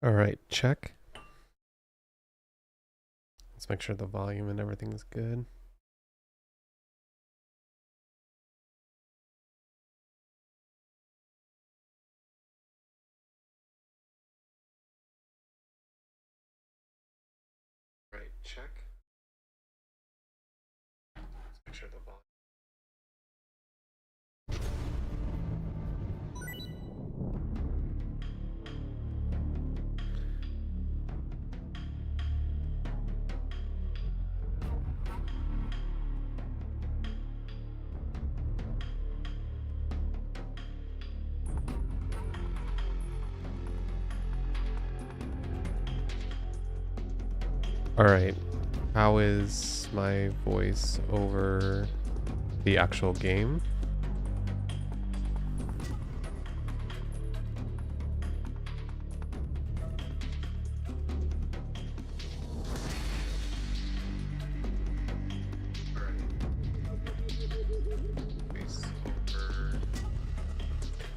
All right, check. Let's make sure the volume and everything's good. Right, check. Let's make sure the volume. All right, how is my voice over the actual game?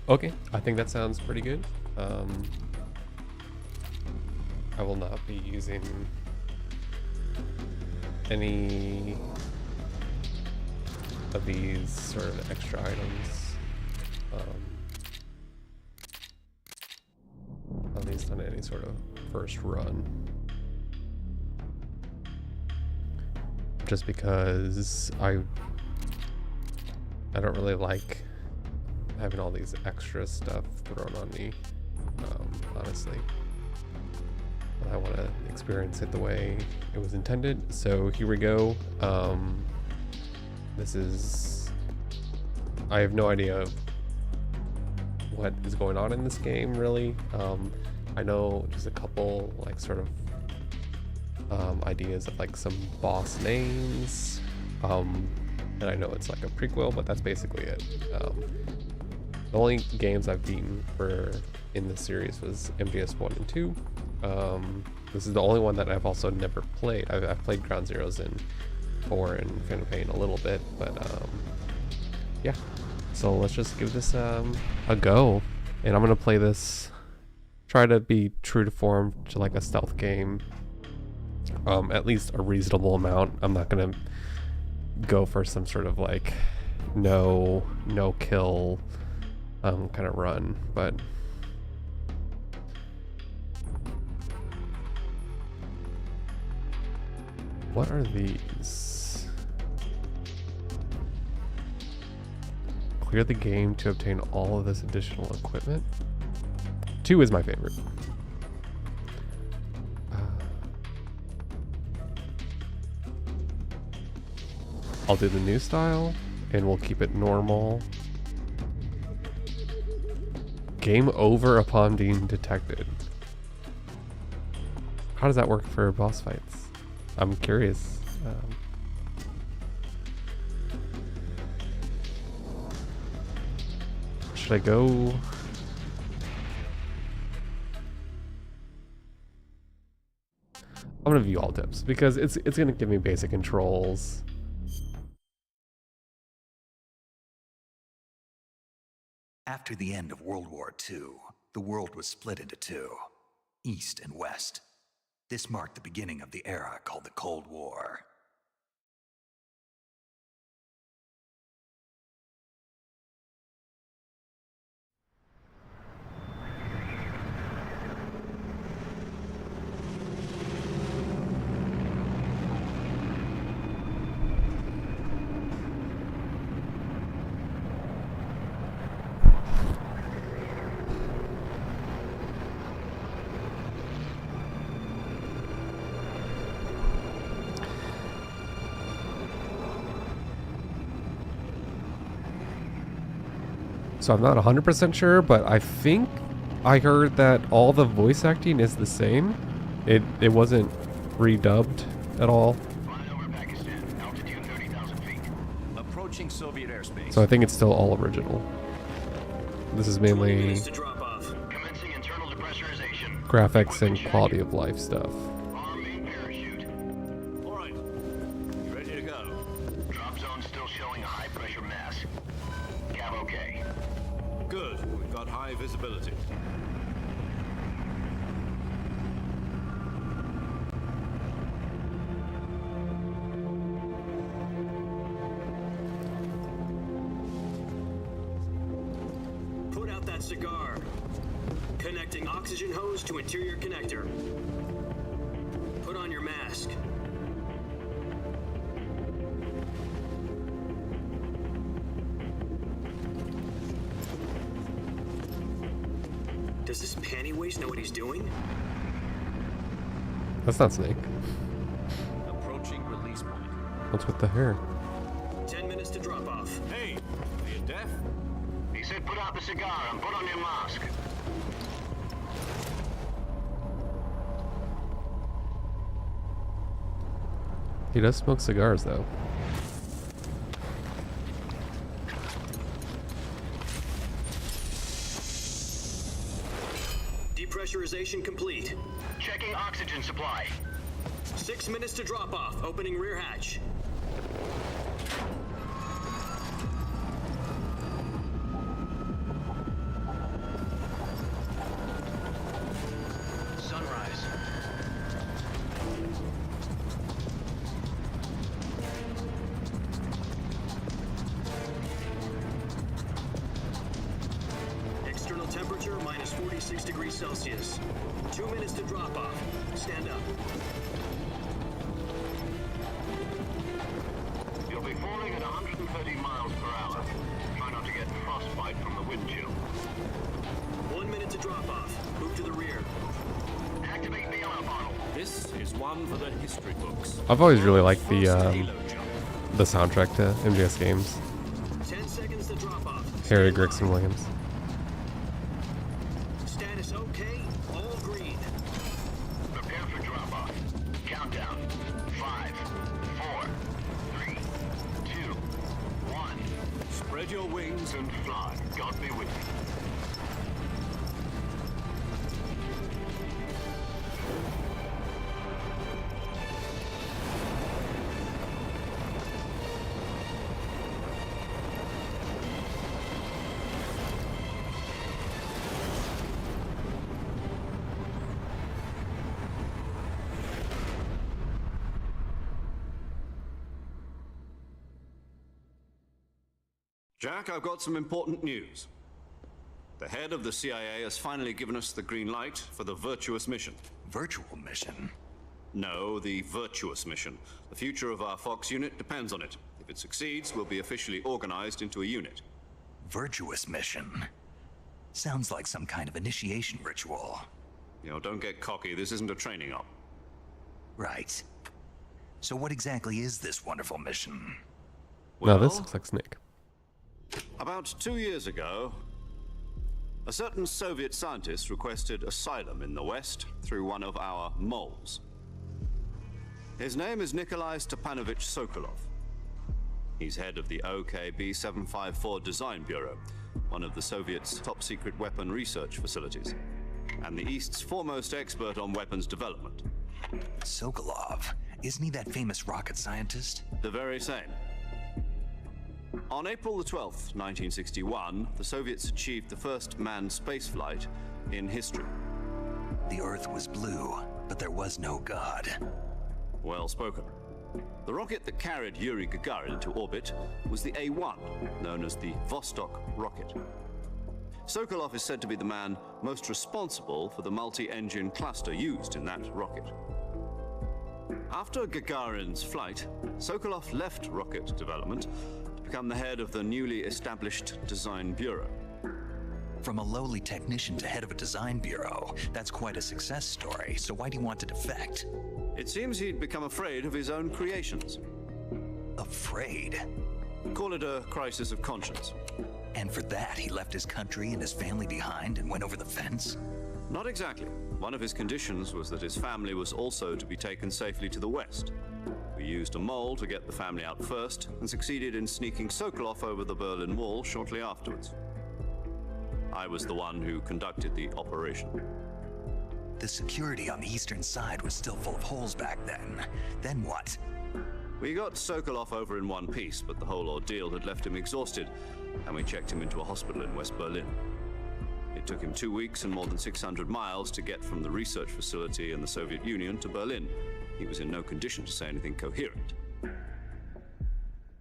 Okay, I think that sounds pretty good. I will not be using any of these sort of extra items, at least on any sort of first run, just because I don't really like having all these extra stuff thrown on me, honestly. I want to experience it the way it was intended. So here we go. This is, I have no idea what is going on in this game, really. I know just a couple like sort of ideas of like some boss names, and I know it's like a prequel, but that's basically it. The only games I've beaten for in this series was MGS 1 and 2. This is the only one that I've also never played. I've played Ground Zeroes and 4 and Phantom Pain a little bit, but yeah. So let's just give this a go. And I'm gonna play this, try to be true to form to like a stealth game, at least a reasonable amount. I'm not gonna go for some sort of like no kill kind of run, but what are these? Clear the game to obtain all of this additional equipment. 2 is my favorite. I'll do the new style and we'll keep it normal. Game over upon being detected. How does that work for boss fights? I'm curious. Should I go? I'm gonna view all tips because it's gonna give me basic controls. After the end of World War II, the world was split into two, East and West. This marked the beginning of the era called the Cold War. So I'm not 100% sure, but I think I heard that all the voice acting is the same. It wasn't redubbed at all. Flying over Pakistan, altitude 30,000 feet. Approaching Soviet airspace. So I think it's still all original. This is mainly To drop off. Commencing internal depressurization. graphics and quality of life stuff. Arm main parachute. All right. You ready to go? Drop zone still showing a high pressure mass. Cav okay. Good. We've got high visibility. that cigar. Connecting oxygen hose to interior connector. Put on your mask. Does this panty waste know what he's doing? That's not Snake. Approaching release point. What's with the hair? 10 minutes to drop off. Hey, are you deaf? He said put out the cigar and put on your mask. He does smoke cigars, though. Depressurization complete. Checking oxygen supply. 6 minutes to drop off. Opening rear hatch. Sunrise. External temperature minus 46 degrees Celsius. 2 minutes to drop off. Stand up. You'll be falling at 130 miles per hour. Try not to get frostbite from the wind chill. 1 minute to drop off. Move to the rear. Activate the yellow bottle. This is one for the history books. I've always really liked First the Halo jump. soundtrack to MGS games. 10 seconds to drop off. Harry Stand by. Gregson Williams. Status okay. All green. Prepare for drop-off. Countdown. 5, 4, 3, 2, 1. Spread your wings and And fly. God be with you. Jack, I've got some important news. The head of the CIA has finally given us the green light for the virtuous mission. Virtual mission? No, the virtuous mission. The future of our Fox unit depends on it. If it succeeds, we'll be officially organized into a unit. Virtuous mission? Sounds like some kind of initiation ritual. You know, don't get cocky. This isn't a training op. Right. So what exactly is this wonderful mission? No, this Well, looks like Snake. About 2 years ago, a certain Soviet scientist requested asylum in the West through one of our moles. His name is Nikolai Stepanovich Sokolov. He's head of the OKB-754 Design Bureau, one of the Soviets' top-secret weapon research facilities, and the East's foremost expert on weapons development. Sokolov? Isn't he that famous rocket scientist? The very same. On April the 12th, 1961, the Soviets achieved the first manned spaceflight in history. The Earth was blue, but there was no God. Well spoken. The rocket that carried Yuri Gagarin into orbit was the A-1, known as the Vostok rocket. Sokolov is said to be the man most responsible for the multi-engine cluster used in that rocket. After Gagarin's flight, Sokolov left rocket development to become the head of the newly established Design Bureau. From a lowly technician to head of a design bureau, that's quite a success story, so why do you want to defect? It seems he'd become afraid of his own creations. Afraid? Call it a crisis of conscience. And for that, he left his country and his family behind and went over the fence? Not exactly. One of his conditions was that his family was also to be taken safely to the West. We used a mole to get the family out first and succeeded in sneaking Sokolov over the Berlin Wall shortly afterwards. I was the one who conducted the operation. The security on the eastern side was still full of holes back then. Then what? We got Sokolov over in one piece, but the whole ordeal had left him exhausted, and we checked him into a hospital in West Berlin. It took him 2 weeks and more than 600 miles to get from the research facility in the Soviet Union to Berlin. He was in no condition to say anything coherent.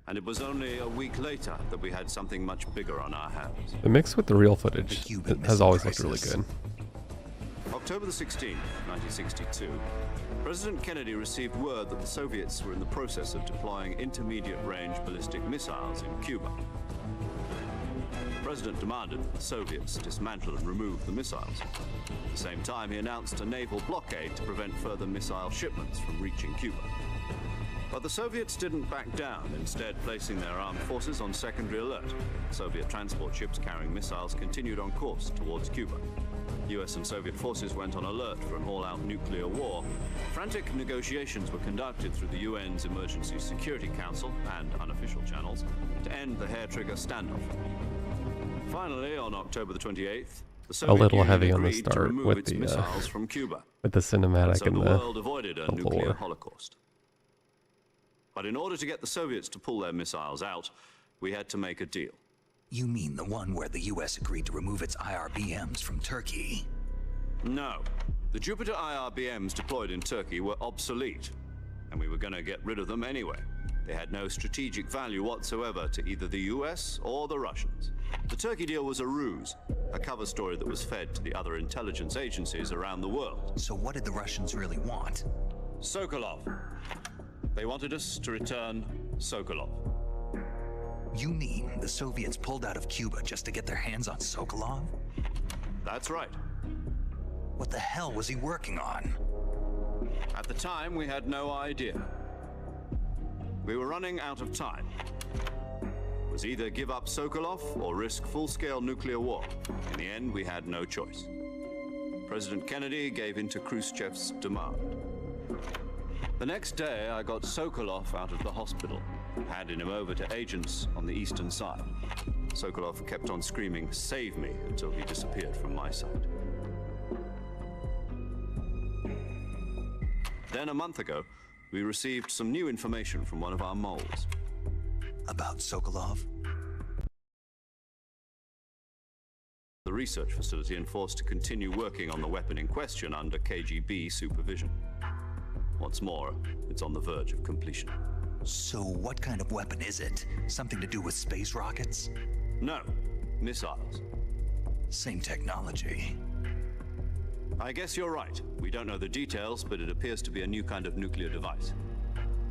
And it was only a week later that we had something much bigger on our hands. The mix with the real footage The Cuban has Missile always looked really Crisis. good. October the 16th, 1962, President Kennedy received word that the Soviets were in the process of deploying intermediate-range ballistic missiles in Cuba. The President demanded that the Soviets dismantle and remove the missiles. At the same time, he announced a naval blockade to prevent further missile shipments from reaching Cuba. But the Soviets didn't back down, instead placing their armed forces on secondary alert. Soviet transport ships carrying missiles continued on course towards Cuba. US and Soviet forces went on alert for an all-out nuclear war. Frantic negotiations were conducted through the UN's Emergency Security Council and unofficial channels to end the hair-trigger standoff. Finally, on October the 28th, the Soviet little Union heavy on the agreed to start remove with its the, missiles from Cuba. With the cinematic So and the the world avoided a nuclear lore. holocaust. But in order to get the Soviets to pull their missiles out, we had to make a deal. You mean the one where the US agreed to remove its IRBMs from Turkey? No. The Jupiter IRBMs deployed in Turkey were obsolete, and we were going to get rid of them anyway. They had no strategic value whatsoever to either the US or the Russians. The Turkey deal was a ruse, a cover story that was fed to the other intelligence agencies around the world. So what did the Russians really want? Sokolov. They wanted us to return Sokolov. You mean the Soviets pulled out of Cuba just to get their hands on Sokolov? That's right. What the hell was he working on? At the time, we had no idea. We were running out of time. It was either give up Sokolov or risk full-scale nuclear war. In the end, we had no choice. President Kennedy gave in to Khrushchev's demand. The next day, I got Sokolov out of the hospital, handing him over to agents on the eastern side. Sokolov kept on screaming, "Save me," until he disappeared from my sight. Then a month ago, we received some new information from one of our moles. About Sokolov? The research facility and forced to continue working on the weapon in question under KGB supervision. What's more, it's on the verge of completion. So what kind of weapon is it? Something to do with space rockets? No, missiles. Same technology. I guess you're right. We don't know the details, but it appears to be a new kind of nuclear device.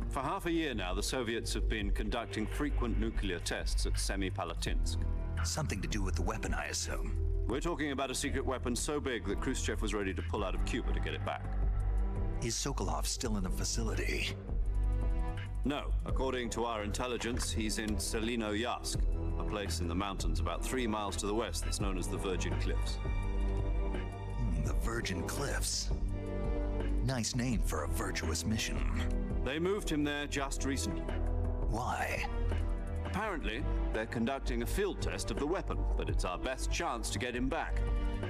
For half a year now, the Soviets have been conducting frequent nuclear tests at Semipalatinsk. Something to do with the weapon, I assume. We're talking about a secret weapon so big that Khrushchev was ready to pull out of Cuba to get it back. Is Sokolov still in the facility? No, according to our intelligence, he's in Selinoyarsk, a place in the mountains about 3 miles to the west that's known as the Virgin Cliffs. The Virgin Cliffs. Nice name for a virtuous mission. They moved him there just recently. Why? Apparently, they're conducting a field test of the weapon, but it's our best chance to get him back.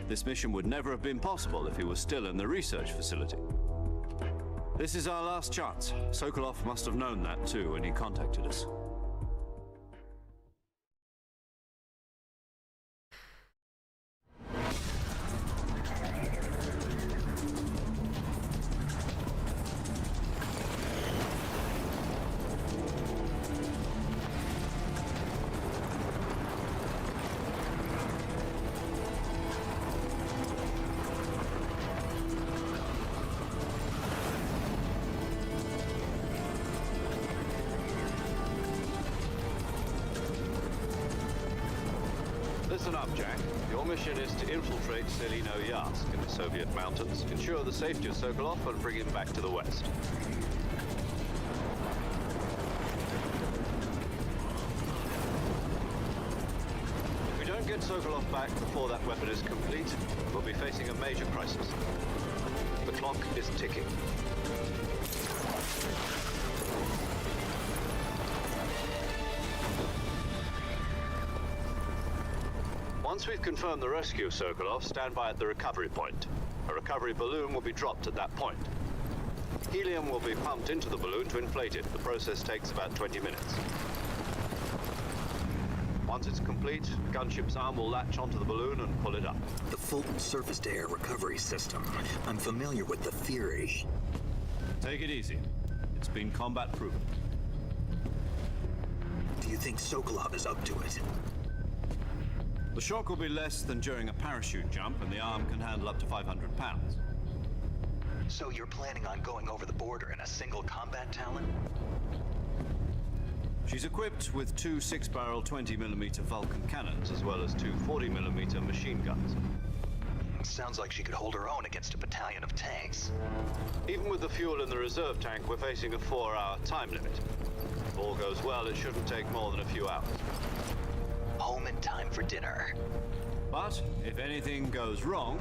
This mission would never have been possible if he was still in the research facility. This is our last chance. Sokolov must have known that too when he contacted us. Listen up, Jack. Your mission is to infiltrate Selinoyarsk in the Soviet mountains, ensure the safety of Sokolov, and bring him back to the west. If we don't get Sokolov back before that weapon is complete, we'll be facing a major crisis. The clock is ticking. Once we've confirmed the rescue of Sokolov, stand by at the recovery point. A recovery balloon will be dropped at that point. Helium will be pumped into the balloon to inflate it. The process takes about 20 minutes. Once it's complete, the gunship's arm will latch onto the balloon and pull it up. The Fulton surface-to-air recovery system. I'm familiar with the theory. Take it easy. It's been combat proven. Do you think Sokolov is up to it? The shock will be less than during a parachute jump, and the arm can handle up to 500 pounds. So you're planning on going over the border in a single combat Talon? She's equipped with two 6-barrel 20mm Vulcan cannons, as well as two 40mm machine guns. Sounds like she could hold her own against a battalion of tanks. Even with the fuel in the reserve tank, we're facing a 4-hour time limit. If all goes well, it shouldn't take more than a few hours. Home in time for dinner. But if anything goes wrong,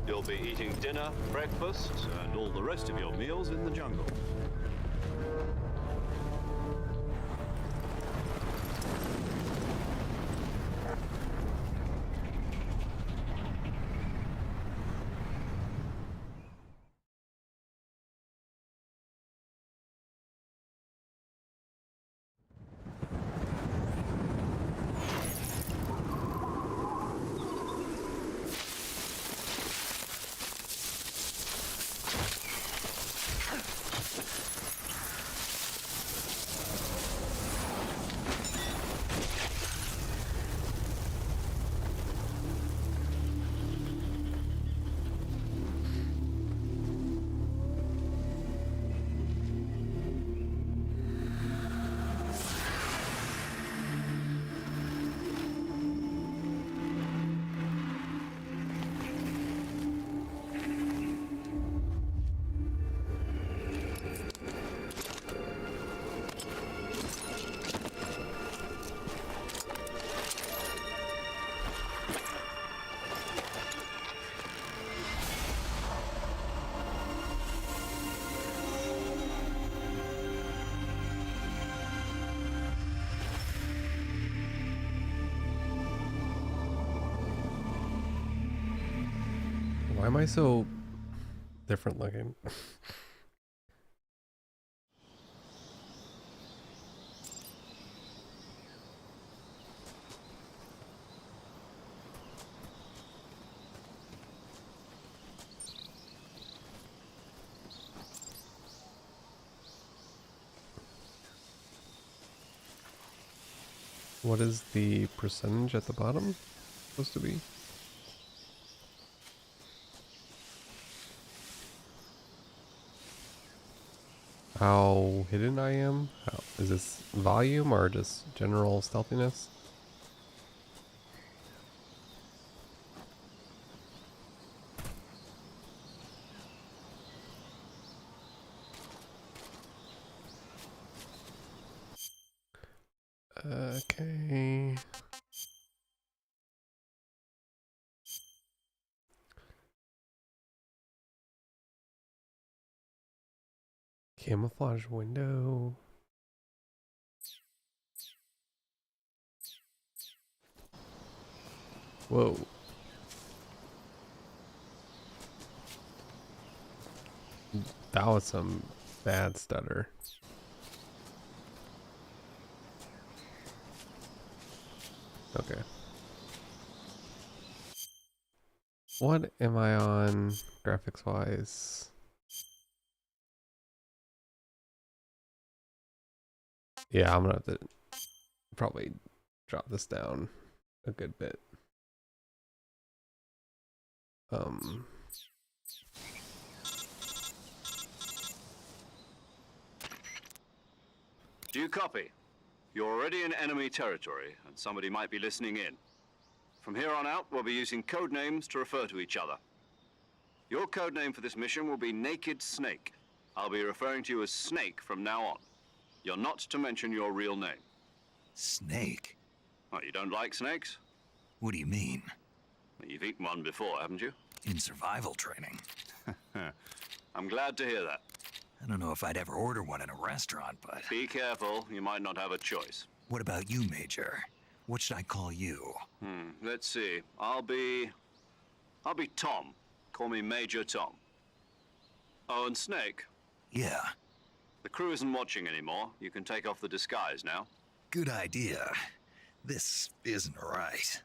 you'll be eating dinner, breakfast, and all the rest of your meals in the jungle. Why am I so different looking? What is the percentage at the bottom supposed to be? How hidden I am? Is this volume or just general stealthiness? Okay. Camouflage window. Whoa. That was some bad stutter. Okay. What am I on graphics wise? Yeah, I'm gonna have to probably drop this down a good bit. Do you copy? You're already in enemy territory, and somebody might be listening in. From here on out, we'll be using code names to refer to each other. Your code name for this mission will be Naked Snake. I'll be referring to you as Snake from now on. You're not to mention your real name. Snake? Oh, you don't like snakes? What do you mean? You've eaten one before, haven't you? In survival training. I'm glad to hear that. I don't know if I'd ever order one in a restaurant, but... Be careful, you might not have a choice. What about you, Major? What should I call you? Let's see. I'll be Tom. Call me Major Tom. Oh, and Snake. Yeah. The crew isn't watching anymore. You can take off the disguise now. Good idea. This isn't right.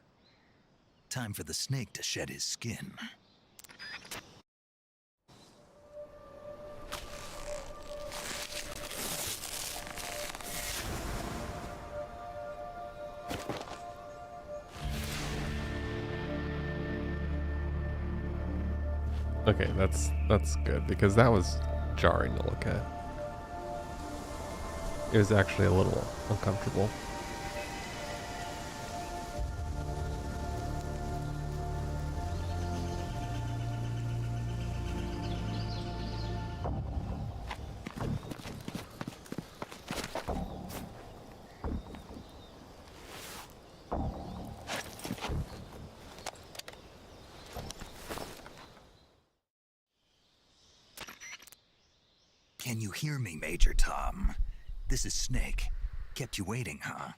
Time for the snake to shed his skin. Okay, that's good because that was jarring to look at. It was actually a little uncomfortable. Can you hear me, Major Tom? This is Snake. Kept you waiting, huh?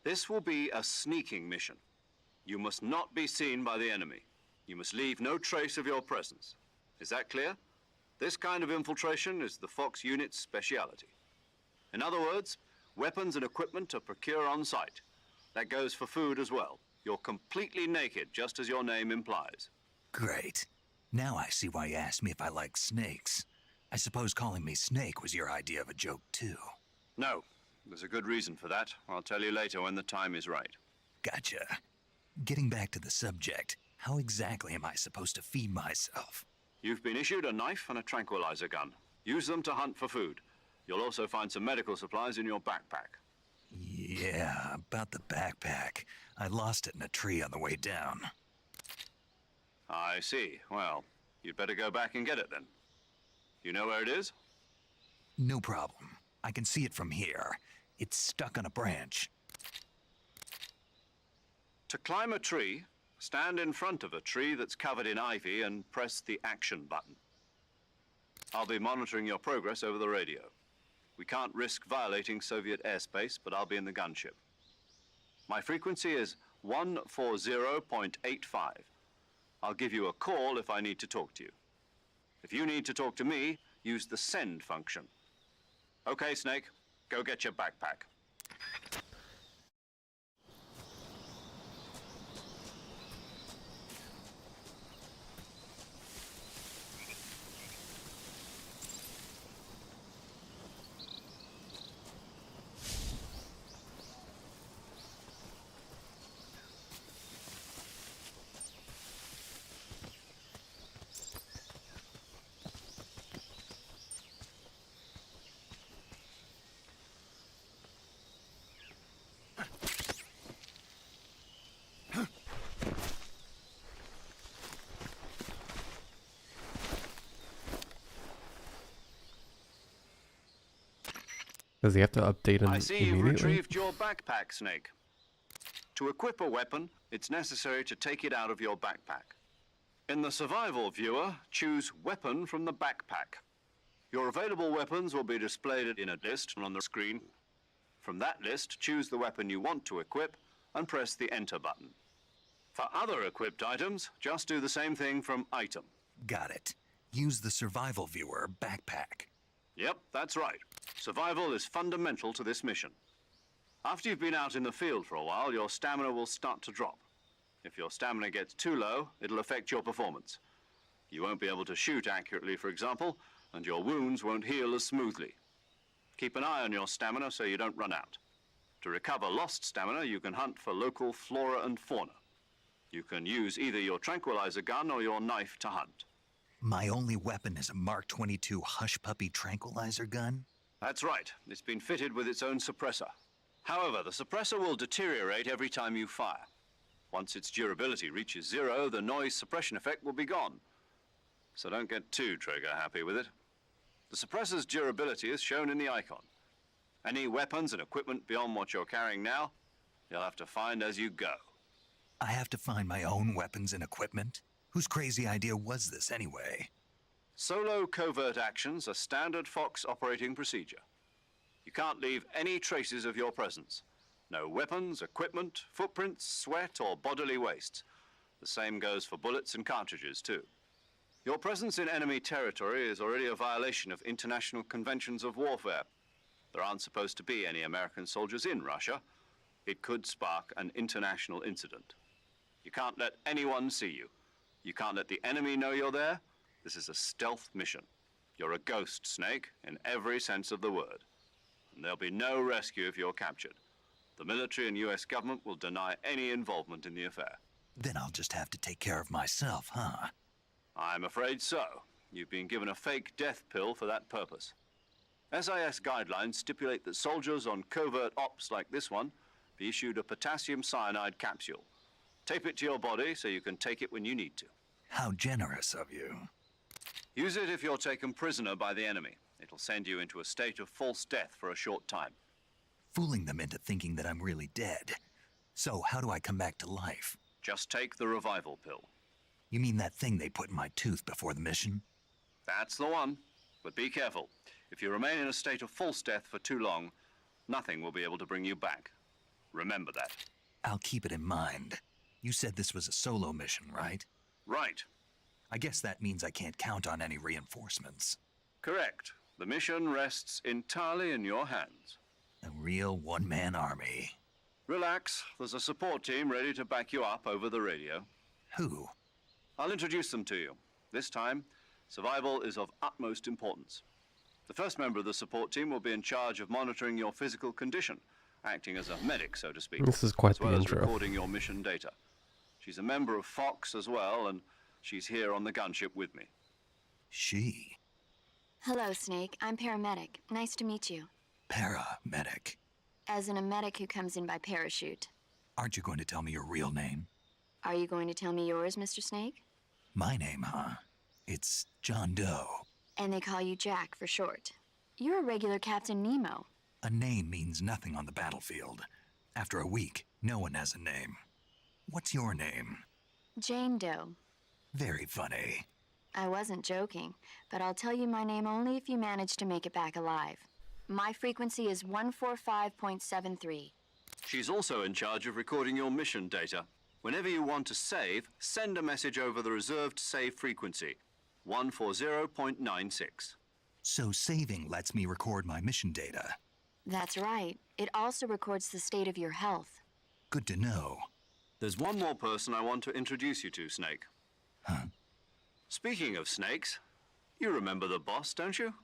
This will be a sneaking mission. You must not be seen by the enemy. You must leave no trace of your presence. Is that clear? This kind of infiltration is the Fox unit's speciality. In other words, weapons and equipment are procured on site. That goes for food as well. You're completely naked, just as your name implies. Great. Now I see why you asked me if I like snakes. I suppose calling me Snake was your idea of a joke, too. No, there's a good reason for that. I'll tell you later when the time is right. Gotcha. Getting back to the subject, how exactly am I supposed to feed myself? You've been issued a knife and a tranquilizer gun. Use them to hunt for food. You'll also find some medical supplies in your backpack. Yeah, about the backpack. I lost it in a tree on the way down. I see. Well, you'd better go back and get it then. You know where it is? No problem. I can see it from here. It's stuck on a branch. To climb a tree, stand in front of a tree that's covered in ivy and press the action button. I'll be monitoring your progress over the radio. We can't risk violating Soviet airspace, but I'll be in the gunship. My frequency is 140.85. I'll give you a call if I need to talk to you. If you need to talk to me, use the send function. Okay, Snake, go get your backpack. Does he have to update him I see you've immediately? retrieved your backpack, Snake. To equip a weapon, it's necessary to take it out of your backpack. In the survival viewer, choose Weapon from the backpack. Your available weapons will be displayed in a list on the screen. From that list, choose the weapon you want to equip and press the Enter button. For other equipped items, just do the same thing from Item. Got it. Use the survival viewer backpack. Yep, that's right. Survival is fundamental to this mission. After you've been out in the field for a while, your stamina will start to drop. If your stamina gets too low, it'll affect your performance. You won't be able to shoot accurately, for example, and your wounds won't heal as smoothly. Keep an eye on your stamina so you don't run out. To recover lost stamina, you can hunt for local flora and fauna. You can use either your tranquilizer gun or your knife to hunt. My only weapon is a Mark 22 Hush Puppy tranquilizer gun? That's right. It's been fitted with its own suppressor. However, the suppressor will deteriorate every time you fire. Once its durability reaches 0, the noise suppression effect will be gone. So don't get too trigger-happy with it. The suppressor's durability is shown in the icon. Any weapons and equipment beyond what you're carrying now, you'll have to find as you go. I have to find my own weapons and equipment? Whose crazy idea was this anyway? Solo covert actions are standard Fox operating procedure. You can't leave any traces of your presence. No weapons, equipment, footprints, sweat, or bodily waste. The same goes for bullets and cartridges, too. Your presence in enemy territory is already a violation of international conventions of warfare. There aren't supposed to be any American soldiers in Russia. It could spark an international incident. You can't let anyone see you. You can't let the enemy know you're there. This is a stealth mission. You're a ghost, Snake, in every sense of the word. And there'll be no rescue if you're captured. The military and US government will deny any involvement in the affair. Then I'll just have to take care of myself, huh? I'm afraid so. You've been given a fake death pill for that purpose. SAS guidelines stipulate that soldiers on covert ops like this one be issued a potassium cyanide capsule. Tape it to your body so you can take it when you need to. How generous of you. Use it if you're taken prisoner by the enemy. It'll send you into a state of false death for a short time. Fooling them into thinking that I'm really dead. So how do I come back to life? Just take the revival pill. You mean that thing they put in my tooth before the mission? That's the one. But be careful. If you remain in a state of false death for too long, nothing will be able to bring you back. Remember that. I'll keep it in mind. You said this was a solo mission, right? Right. I guess that means I can't count on any reinforcements. Correct. The mission rests entirely in your hands. A real one-man army. Relax. There's a support team ready to back you up over the radio. Who? I'll introduce them to you. This time, survival is of utmost importance. The first member of the support team will be in charge of monitoring your physical condition, acting as a medic, so to speak. This is quite as well the as intro. recording your mission data. She's a member of Fox as well, and she's here on the gunship with me. She. Hello, Snake. I'm paramedic. Nice to meet you. Paramedic. As in a medic who comes in by parachute. Aren't you going to tell me your real name? Are you going to tell me yours, Mr. Snake? My name, huh? It's John Doe. And they call you Jack for short. You're a regular Captain Nemo. A name means nothing on the battlefield. After a week, no one has a name. What's your name? Jane Doe. Very funny. I wasn't joking, but I'll tell you my name only if you manage to make it back alive. My frequency is 145.73. She's also in charge of recording your mission data. Whenever you want to save, send a message over the reserved save frequency, 140.96. So saving lets me record my mission data. That's right. It also records the state of your health. Good to know. There's one more person I want to introduce you to, Snake. Huh? Speaking of snakes, you remember the boss, don't you?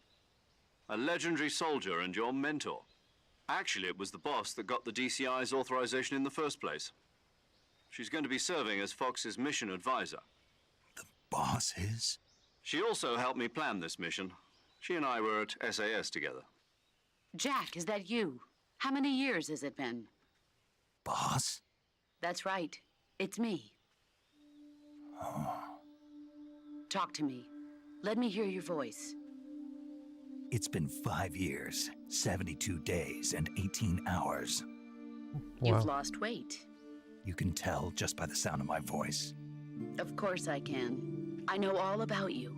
A legendary soldier and your mentor. Actually, it was the boss that got the DCI's authorization in the first place. She's going to be serving as Fox's mission advisor. The boss is? She also helped me plan this mission. She and I were at SAS together. Jack, is that you? How many years has it been? Boss? That's right. It's me. Talk to me. Let me hear your voice. It's been 5 years, 72 days, and 18 hours. You've lost weight. You can tell just by the sound of my voice. Of course I can. I know all about you.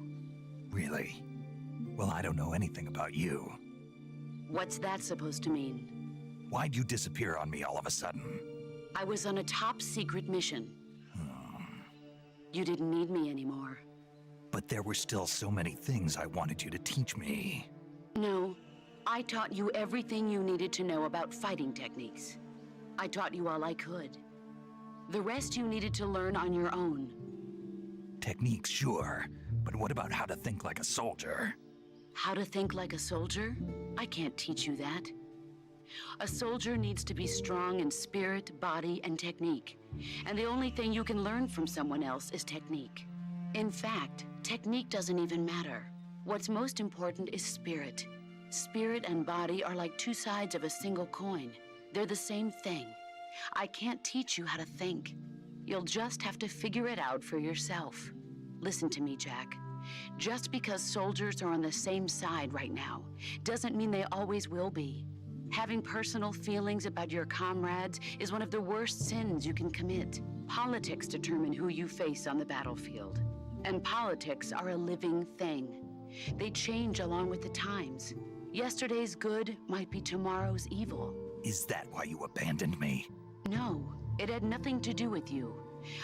Really? Well, I don't know anything about you. What's that supposed to mean? Why'd you disappear on me all of a sudden? I was on a top secret mission. You didn't need me anymore. But there were still so many things I wanted you to teach me. No, I taught you everything you needed to know about fighting techniques. I taught you all I could. The rest you needed to learn on your own. Techniques, sure. But what about how to think like a soldier? How to think like a soldier? I can't teach you that. A soldier needs to be strong in spirit, body, and technique. And the only thing you can learn from someone else is technique. In fact, technique doesn't even matter. What's most important is spirit. Spirit and body are like two sides of a single coin. They're the same thing. I can't teach you how to think. You'll just have to figure it out for yourself. Listen to me, Jack. Just because soldiers are on the same side right now doesn't mean they always will be. Having personal feelings about your comrades is one of the worst sins you can commit. Politics determine who you face on the battlefield. And politics are a living thing. They change along with the times. Yesterday's good might be tomorrow's evil. Is that why you abandoned me? No, it had nothing to do with you.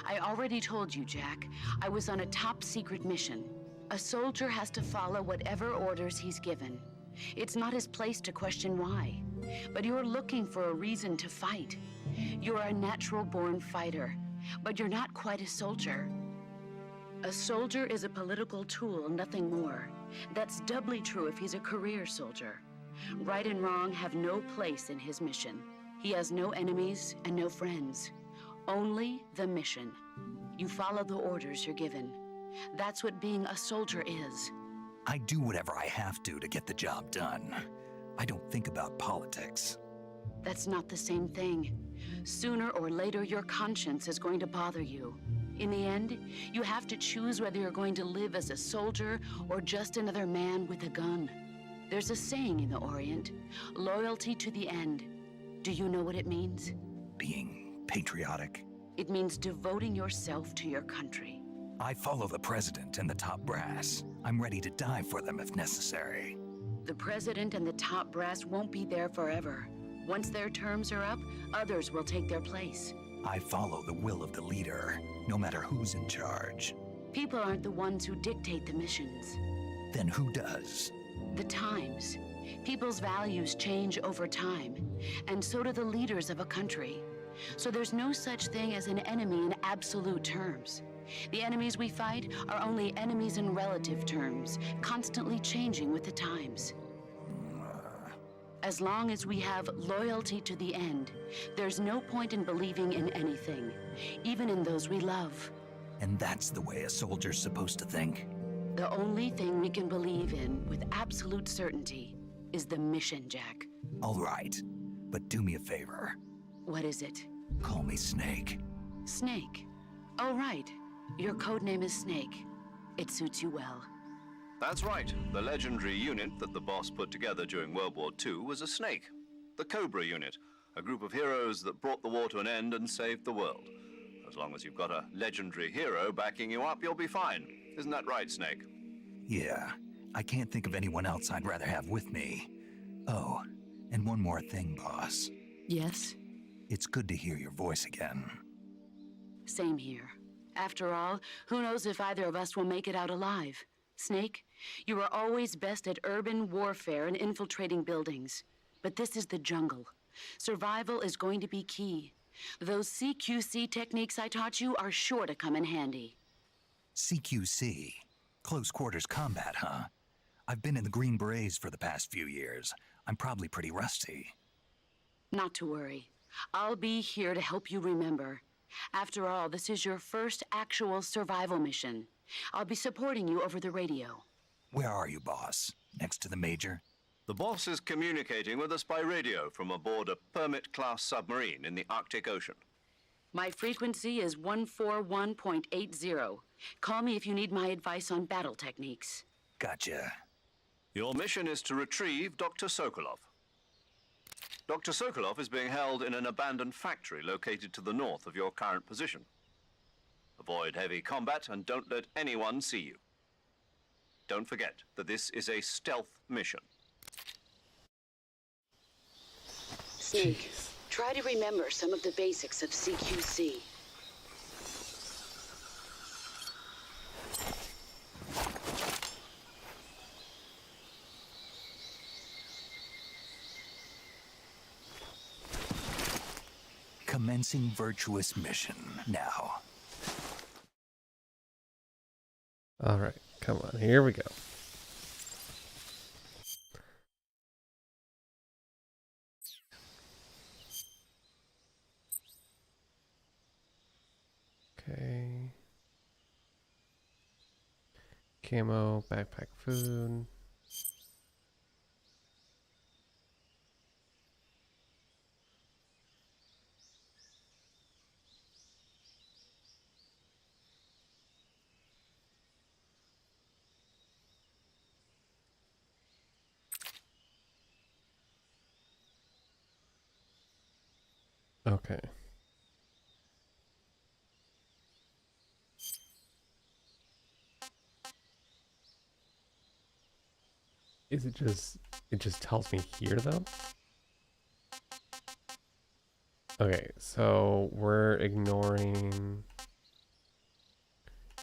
I already told you, Jack. I was on a top secret mission. A soldier has to follow whatever orders he's given. It's not his place to question why. But you're looking for a reason to fight. You're a natural-born fighter, but you're not quite a soldier. A soldier is a political tool, nothing more. That's doubly true if he's a career soldier. Right and wrong have no place in his mission. He has no enemies and no friends. Only the mission. You follow the orders you're given. That's what being a soldier is. I do whatever I have to get the job done. I don't think about politics. That's not the same thing. Sooner or later, your conscience is going to bother you. In the end, you have to choose whether you're going to live as a soldier or just another man with a gun. There's a saying in the Orient, loyalty to the end. Do you know what it means? Being patriotic. It means devoting yourself to your country. I follow the president and the top brass. I'm ready to die for them if necessary. The president and the top brass won't be there forever. Once their terms are up, others will take their place. I follow the will of the leader, no matter who's in charge. People aren't the ones who dictate the missions. Then who does? The times. People's values change over time, and so do the leaders of a country. So there's no such thing as an enemy in absolute terms. The enemies we fight are only enemies in relative terms, constantly changing with the times. As long as we have loyalty to the end, there's no point in believing in anything, even in those we love. And that's the way a soldier's supposed to think? The only thing we can believe in with absolute certainty is the mission, Jack. All right, but do me a favor. What is it? Call me Snake. Snake. Oh, right. Your code name is Snake. It suits you well. That's right. The legendary unit that the boss put together during World War II was a snake. The Cobra unit, a group of heroes that brought the war to an end and saved the world. As long as you've got a legendary hero backing you up, you'll be fine. Isn't that right, Snake? Yeah, I can't think of anyone else I'd rather have with me. Oh, and one more thing, boss. Yes? It's good to hear your voice again. Same here. After all, who knows if either of us will make it out alive? Snake, you are always best at urban warfare and infiltrating buildings. But this is the jungle. Survival is going to be key. Those CQC techniques I taught you are sure to come in handy. CQC? Close quarters combat, huh? I've been in the Green Berets for the past few years. I'm probably pretty rusty. Not to worry. I'll be here to help you remember. After all, this is your first actual survival mission. I'll be supporting you over the radio. Where are you, boss? Next to the Major? The boss is communicating with us by radio from aboard a Permit-class submarine in the Arctic Ocean. My frequency is 141.80. Call me if you need my advice on battle techniques. Gotcha. Your mission is to retrieve Dr. Sokolov. Dr. Sokolov is being held in an abandoned factory located to the north of your current position. Avoid heavy combat and don't let anyone see you. Don't forget that this is a stealth mission. Snake, try to remember some of the basics of CQC. Commencing virtuous mission now. All right, come on, here we go. Okay. Camo, backpack, food. Okay. Is it just tells me here though? Okay, so we're ignoring,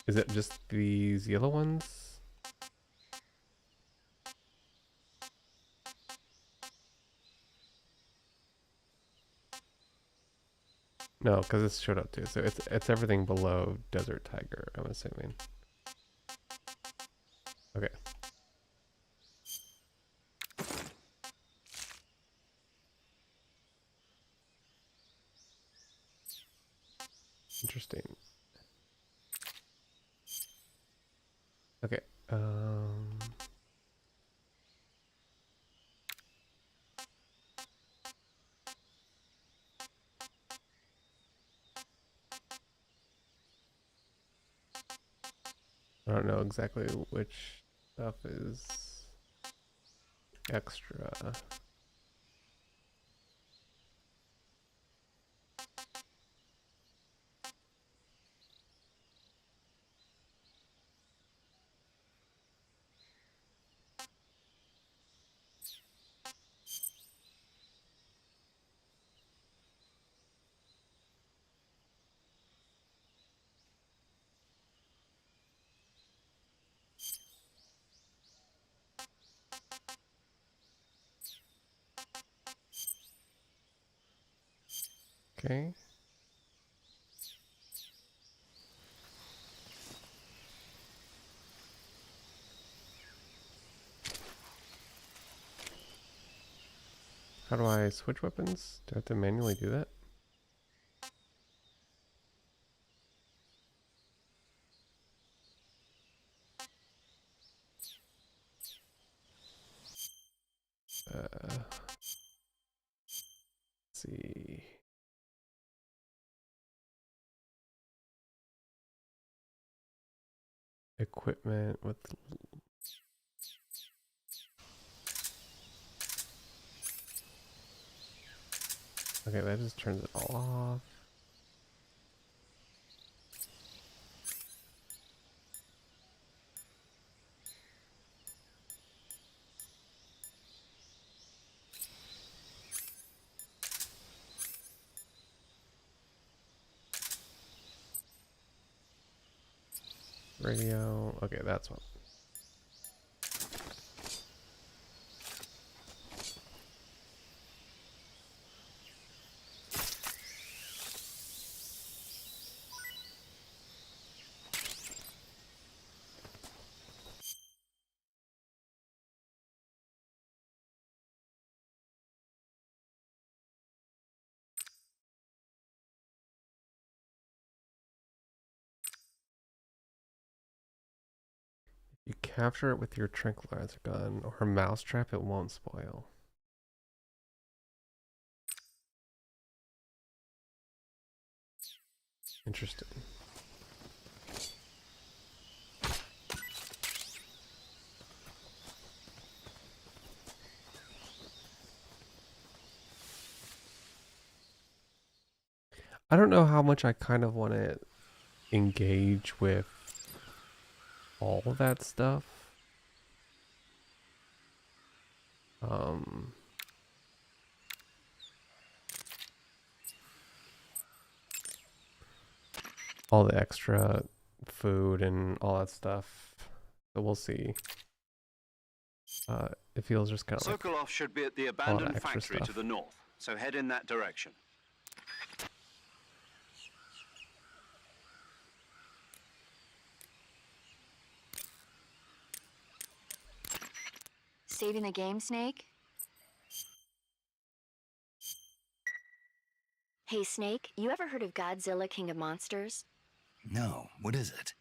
is it just these yellow ones? No, because this showed up too. So it's everything below Desert Tiger, I'm assuming. Okay. Interesting. Okay. I don't know exactly which stuff is extra. Okay. How do I switch weapons? Do I have to manually do that? Let's see. Equipment with. Okay, that just turns it all off. Radio. Okay, that's one. You capture it with your tranquilizer gun or mousetrap, it won't spoil. Interesting. I don't know how much I kind of want to engage with all of that stuff. All the extra food and all that stuff. So we'll see. It feels just kind of like Sokolov should be at the extra abandoned factory stuff. to the north, so head in that direction. Saving the game, Snake? Hey, Snake, you ever heard of Godzilla King of Monsters? No, what is it?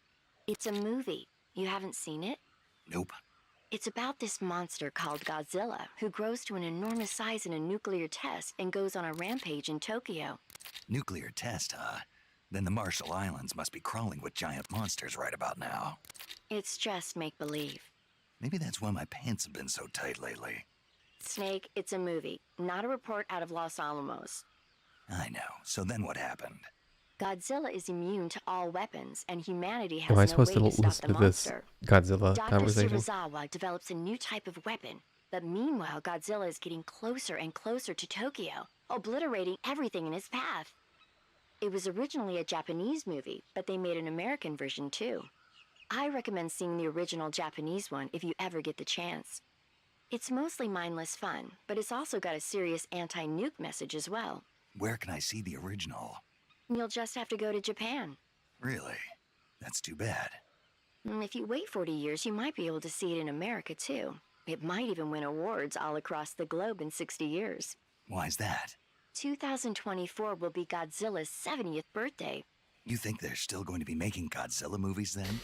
It's a movie. You haven't seen it? Nope. It's about this monster called Godzilla, who grows to an enormous size in a nuclear test and goes on a rampage in Tokyo. Nuclear test, huh? Then the Marshall Islands must be crawling with giant monsters right about now. It's just make-believe. Maybe that's why my pants have been so tight lately. Snake, it's a movie, not a report out of Los Alamos. I know. So then what happened? Godzilla is immune to all weapons, and humanity has Am I no supposed way to to stop listen the to this monster. Godzilla Dr. conversation? Shirazawa develops a new type of weapon, but meanwhile Godzilla is getting closer and closer to Tokyo, obliterating everything in his path. It was originally a Japanese movie, but they made an American version too. I recommend seeing the original Japanese one if you ever get the chance. It's mostly mindless fun, but it's also got a serious anti-nuke message as well. Where can I see the original? You'll just have to go to Japan. Really? That's too bad. If you wait 40 years, you might be able to see it in America too. It might even win awards all across the globe in 60 years. Why's that? 2024 will be Godzilla's 70th birthday. You think they're still going to be making Godzilla movies then?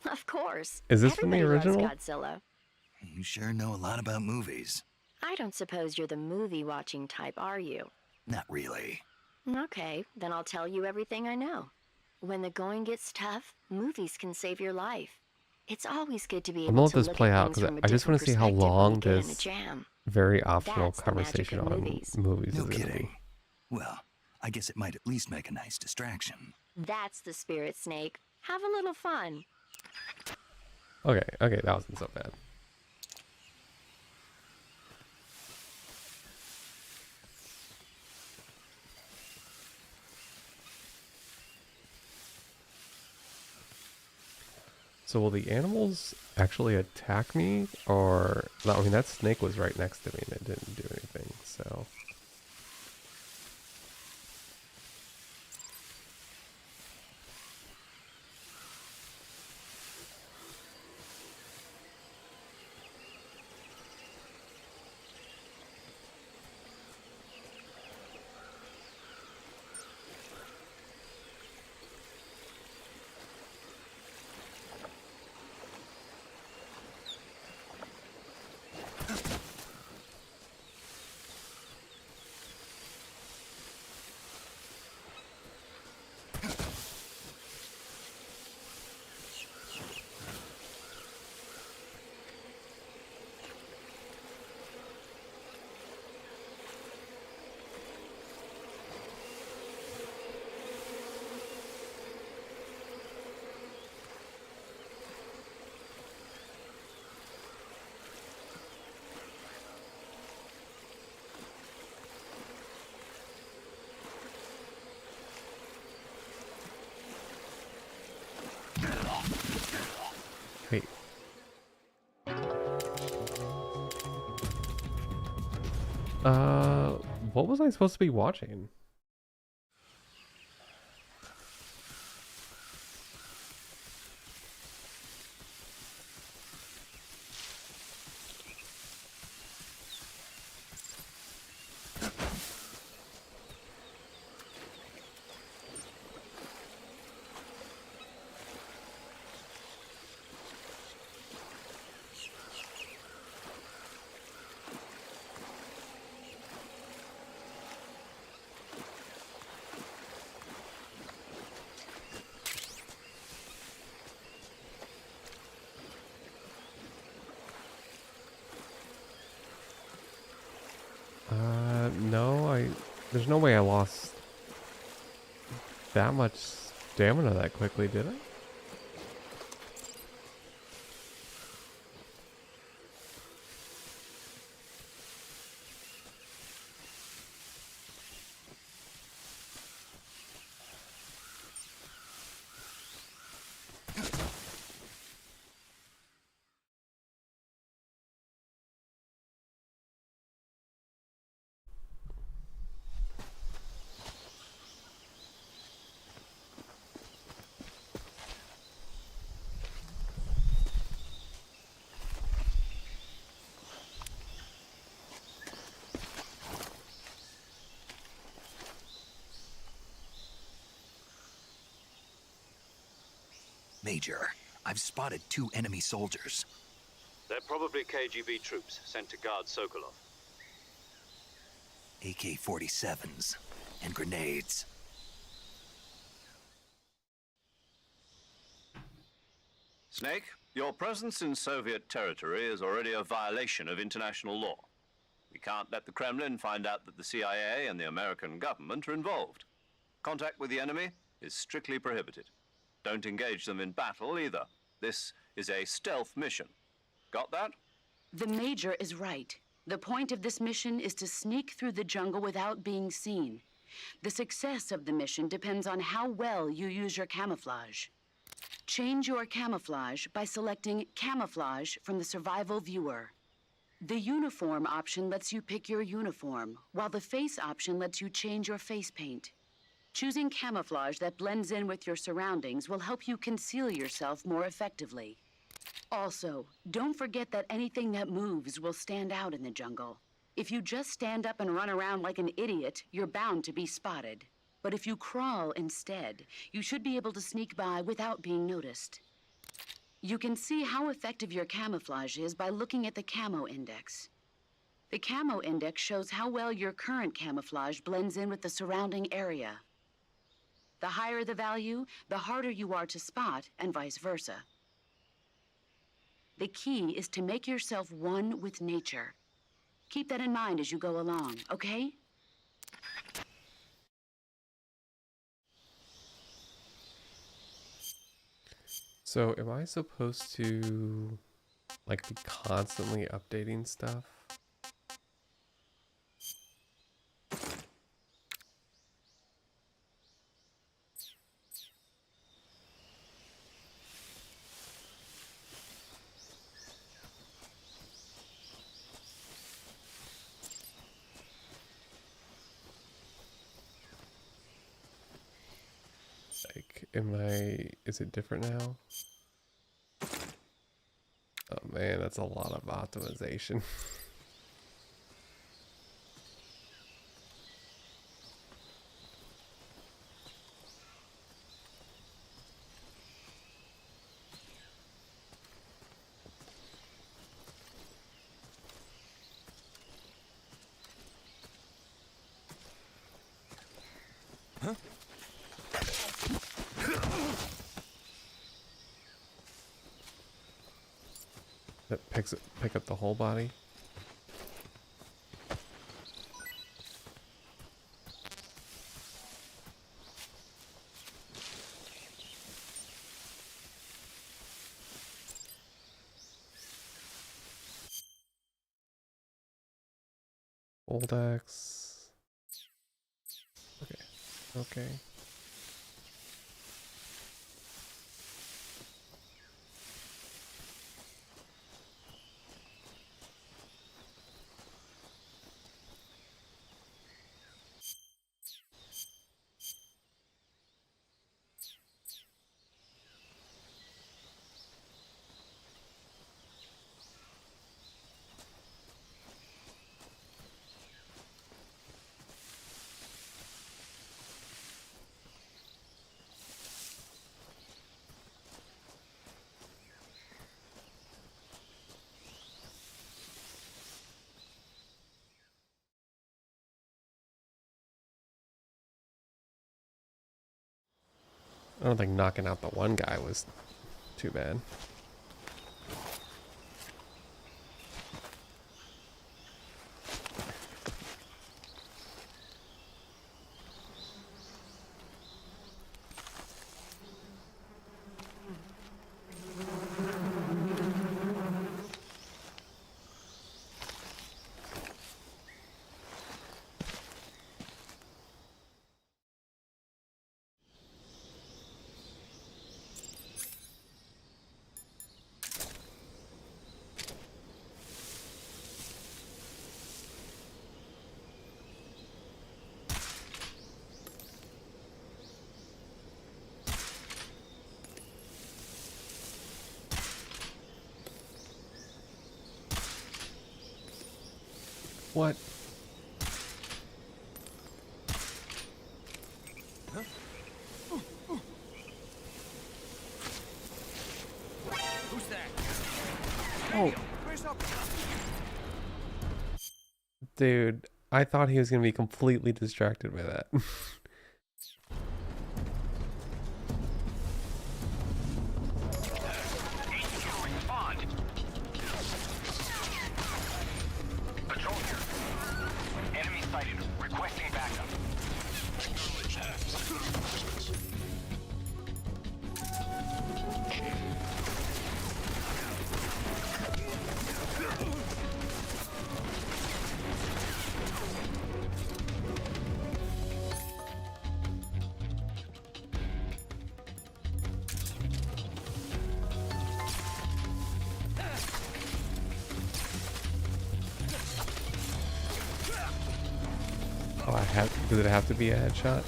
Of course. Is this from the Everybody original? loves Godzilla. You sure know a lot about movies. I don't suppose you're the movie-watching type, are you? Not really. Okay, then I'll tell you everything I know. When the going gets tough, movies can save your life. It's always good to be I'm gonna able let to this look play at out things because from a I just want different to see how perspective when long you get in a this jam. very optional That's the magic conversation of on movies. movies No is gonna kidding. be. Well, I guess it might at least make a nice distraction. That's the spirit, Snake. Have a little fun. Okay, that wasn't so bad. So will the animals actually attack me, or no, I mean that snake was right next to me and it didn't do anything, so wait. What was I supposed to be watching? No, there's no way I lost that much stamina that quickly, did I? Major, I've spotted 2 enemy soldiers. They're probably KGB troops sent to guard Sokolov. AK-47s and grenades. Snake, your presence in Soviet territory is already a violation of international law. We can't let the Kremlin find out that the CIA and the American government are involved. Contact with the enemy is strictly prohibited. Don't engage them in battle either. This is a stealth mission. Got that? The Major is right. The point of this mission is to sneak through the jungle without being seen. The success of the mission depends on how well you use your camouflage. Change your camouflage by selecting Camouflage from the Survival Viewer. The Uniform option lets you pick your uniform, while the Face option lets you change your face paint. Choosing camouflage that blends in with your surroundings will help you conceal yourself more effectively. Also, don't forget that anything that moves will stand out in the jungle. If you just stand up and run around like an idiot, you're bound to be spotted. But if you crawl instead, you should be able to sneak by without being noticed. You can see how effective your camouflage is by looking at the camo index. The camo index shows how well your current camouflage blends in with the surrounding area. The higher the value, the harder you are to spot, and vice versa. The key is to make yourself one with nature. Keep that in mind as you go along, okay? So am I supposed to like be constantly updating stuff? Like, is it different now? Oh man, that's a lot of optimization. That pick up the whole body. Old X. Okay. Okay. I don't think knocking out the one guy was too bad. What? Who's that? Oh, Where's up? dude, I thought he was gonna be completely distracted by that. Patrol here. Enemy sighted. Requesting backup. Oh, does it have to be a headshot?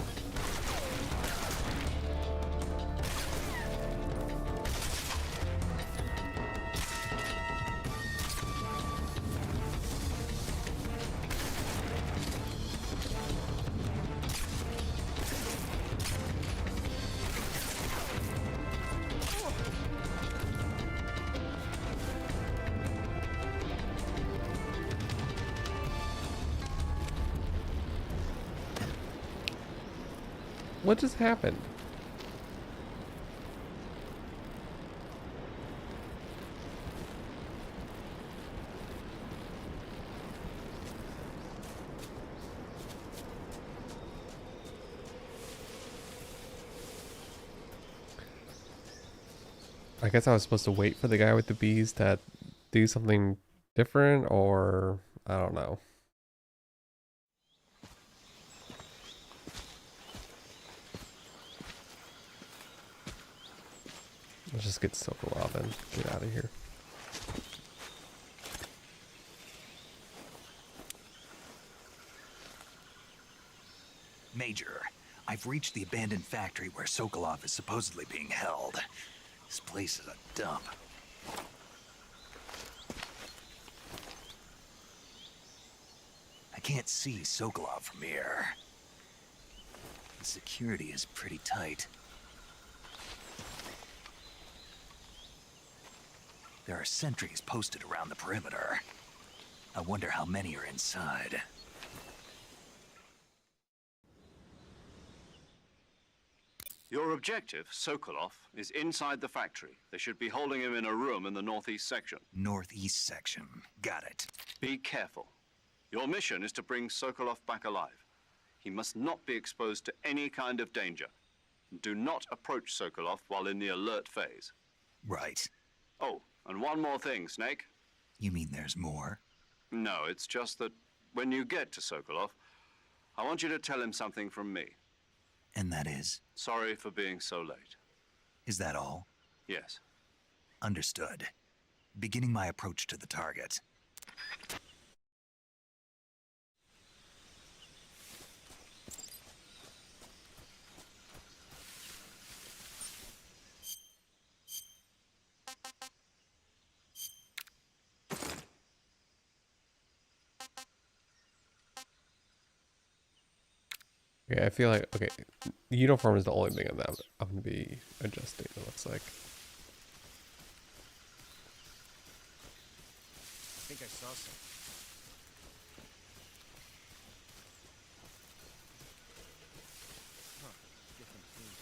What just happened? I guess I was supposed to wait for the guy with the bees to do something different, or I don't know. Let's just get Sokolov and get out of here. Major, I've reached the abandoned factory where Sokolov is supposedly being held. This place is a dump. I can't see Sokolov from here. The security is pretty tight. There are sentries posted around the perimeter. I wonder how many are inside. Your objective, Sokolov, is inside the factory. They should be holding him in a room in the northeast section. Northeast section. Got it. Be careful. Your mission is to bring Sokolov back alive. He must not be exposed to any kind of danger. Do not approach Sokolov while in the alert phase. Right. Oh, and one more thing, Snake. You mean there's more? No, it's just that when you get to Sokolov, I want you to tell him something from me. And that is? Sorry for being so late. Is that all? Yes. Understood. Beginning my approach to the target. Okay, I feel like, okay, the uniform is the only thing that I'm going to be adjusting, it looks like. I think I saw something. Huh. Different theme.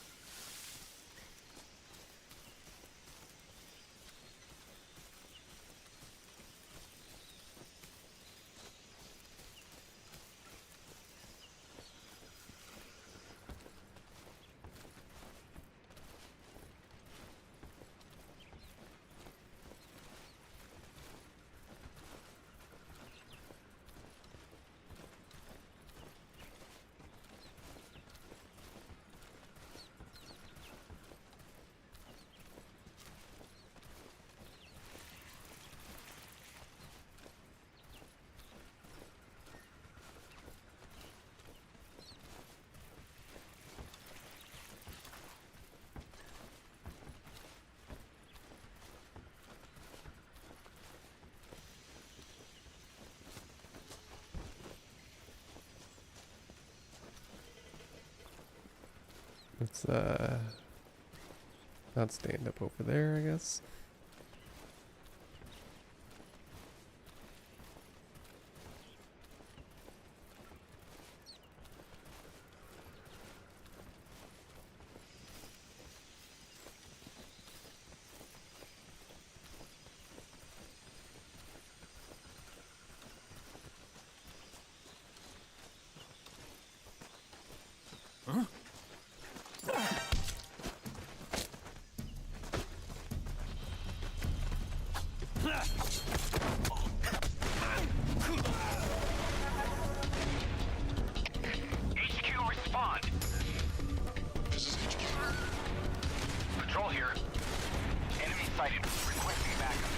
Let's not stand up over there, I guess. HQ, respond. This is HQ. Control here. Enemy sighted. Requesting backup.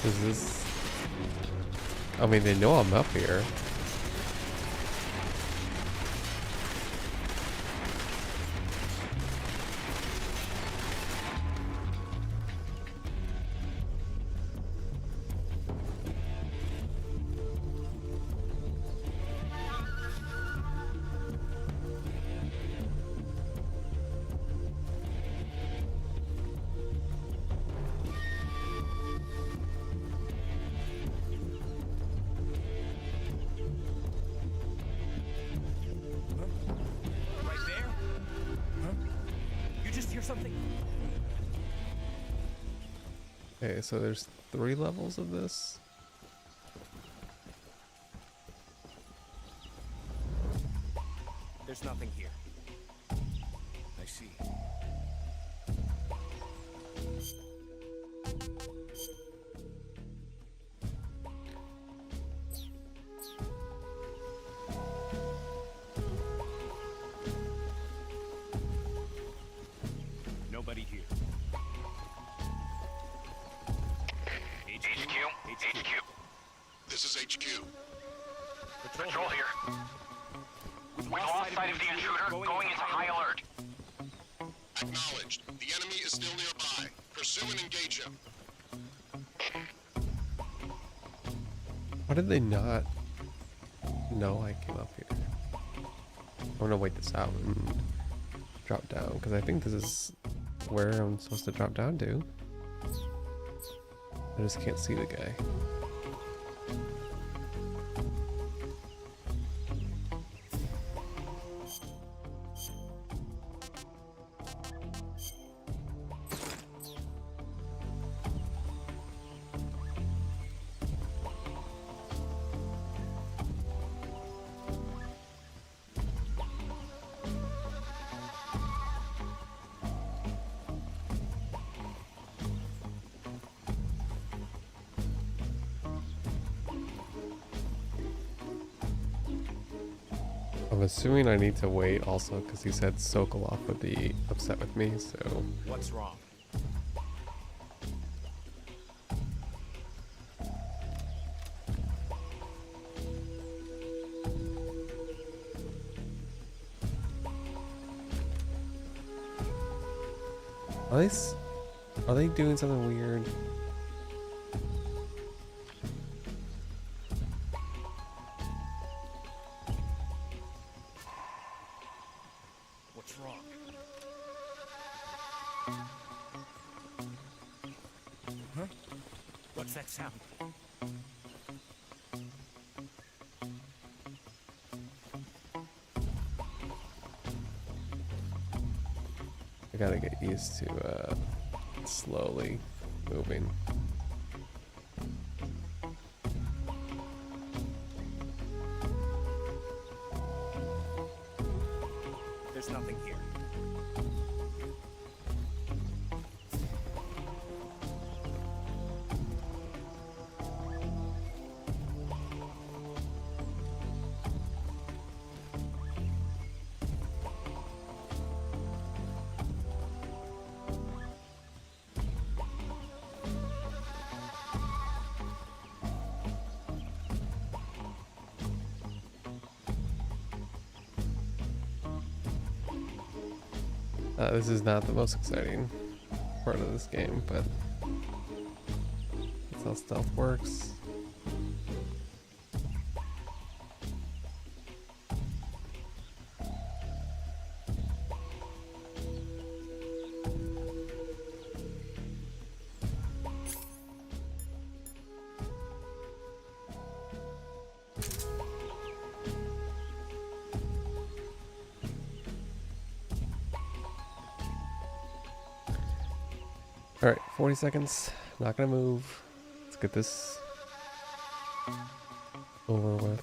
Is this... I mean, they know I'm up here. Okay, so there's 3 levels of this. There's nothing here. I see. Nobody here. HQ. This is HQ. Patrol here. We lost sight of the intruder. Going into high alert. Acknowledged. The enemy is still nearby. Pursue and engage him. Why did they not know I came up here? I'm gonna wait this out and drop down, because I think this is where I'm supposed to drop down to. I just can't see the guy. I'm assuming I need to wait also because he said Sokolov would be upset with me, so... What's wrong? Are they doing something weird? What's wrong? Huh? What's that sound? I gotta get used to slowly moving. There's nothing here. This is not the most exciting part of this game, but that's how stealth works. Alright, 40 seconds. Not gonna move. Let's get this over with.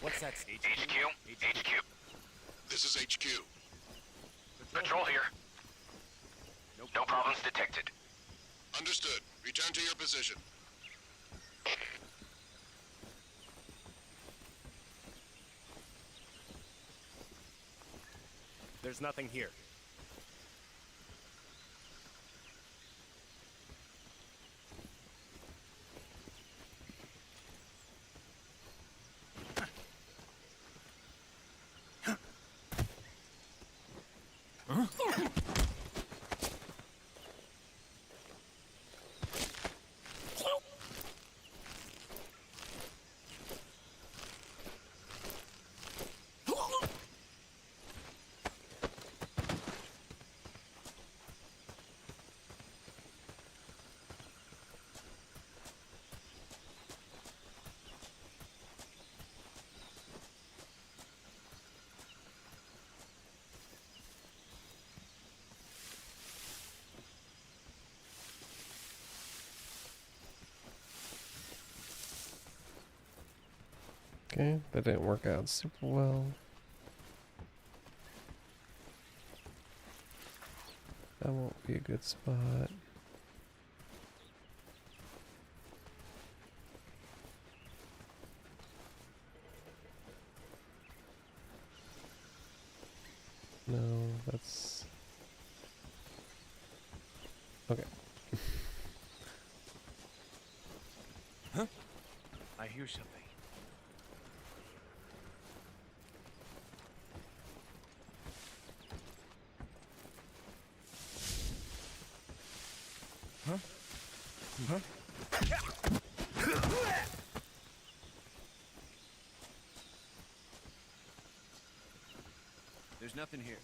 What's that? HQ. This is HQ. Patrol here. No problems detected. Understood. Return to your position. There's nothing here. Okay, that didn't work out super well. That won't be a good spot. No, that's... Okay. Huh? I hear something. Huh? Huh? There's nothing here.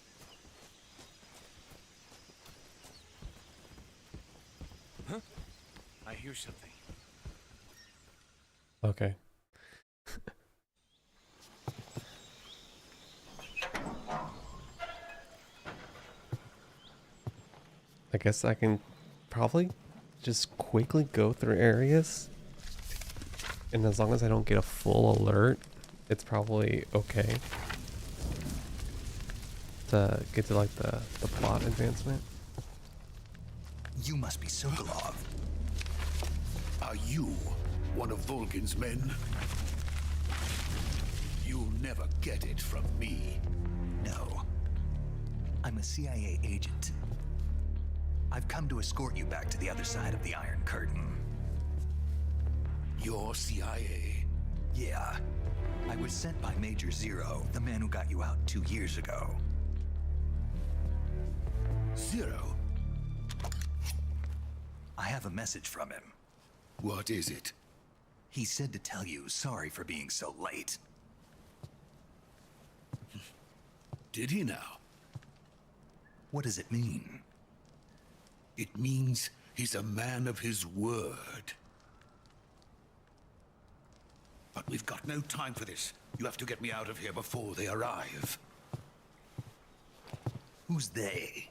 Huh? I hear something. Okay. I guess I can probably just quickly go through areas, and as long as I don't get a full alert, it's probably okay to get to like the plot advancement. You must be Sokolov. Are you one of Volgin's men? You'll never get it from me. No. I'm a CIA agent. I've come to escort you back to the other side of the Iron Curtain. You're CIA? Yeah. I was sent by Major Zero, the man who got you out 2 years ago. Zero? I have a message from him. What is it? He said to tell you sorry for being so late. Did he now? What does it mean? It means he's a man of his word. But we've got no time for this. You have to get me out of here before they arrive. Who's they?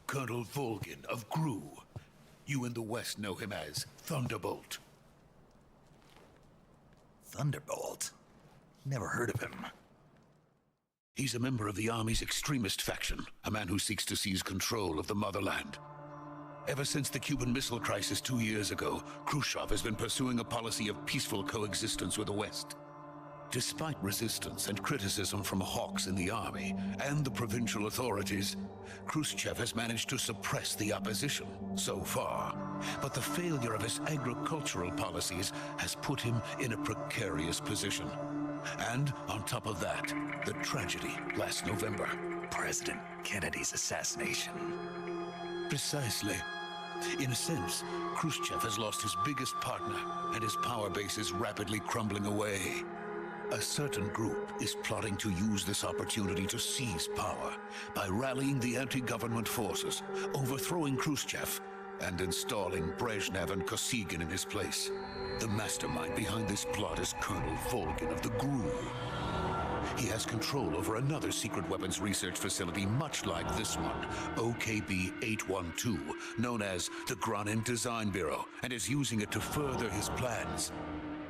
Colonel Volgin of GRU. You in the West know him as Thunderbolt. Thunderbolt? Never heard of him. He's a member of the Army's extremist faction, a man who seeks to seize control of the motherland. Ever since the Cuban Missile Crisis 2 years ago, Khrushchev has been pursuing a policy of peaceful coexistence with the West. Despite resistance and criticism from hawks in the army and the provincial authorities, Khrushchev has managed to suppress the opposition so far. But the failure of his agricultural policies has put him in a precarious position. And on top of that, the tragedy last November. President Kennedy's assassination. Precisely. In a sense, Khrushchev has lost his biggest partner, and his power base is rapidly crumbling away. A certain group is plotting to use this opportunity to seize power by rallying the anti-government forces, overthrowing Khrushchev, and installing Brezhnev and Kosygin in his place. The mastermind behind this plot is Colonel Volgin of the GRU. He has control over another secret weapons research facility much like this one, OKB-812, known as the Granin Design Bureau, and is using it to further his plans.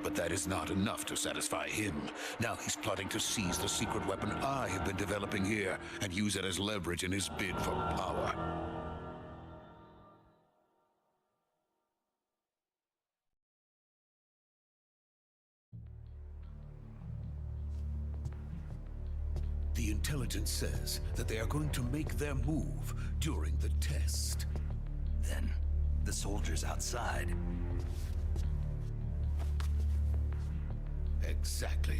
But that is not enough to satisfy him. Now he's plotting to seize the secret weapon I have been developing here and use it as leverage in his bid for power. The The intelligence says that they are going to make their move during the test. Then, the soldiers outside. Exactly.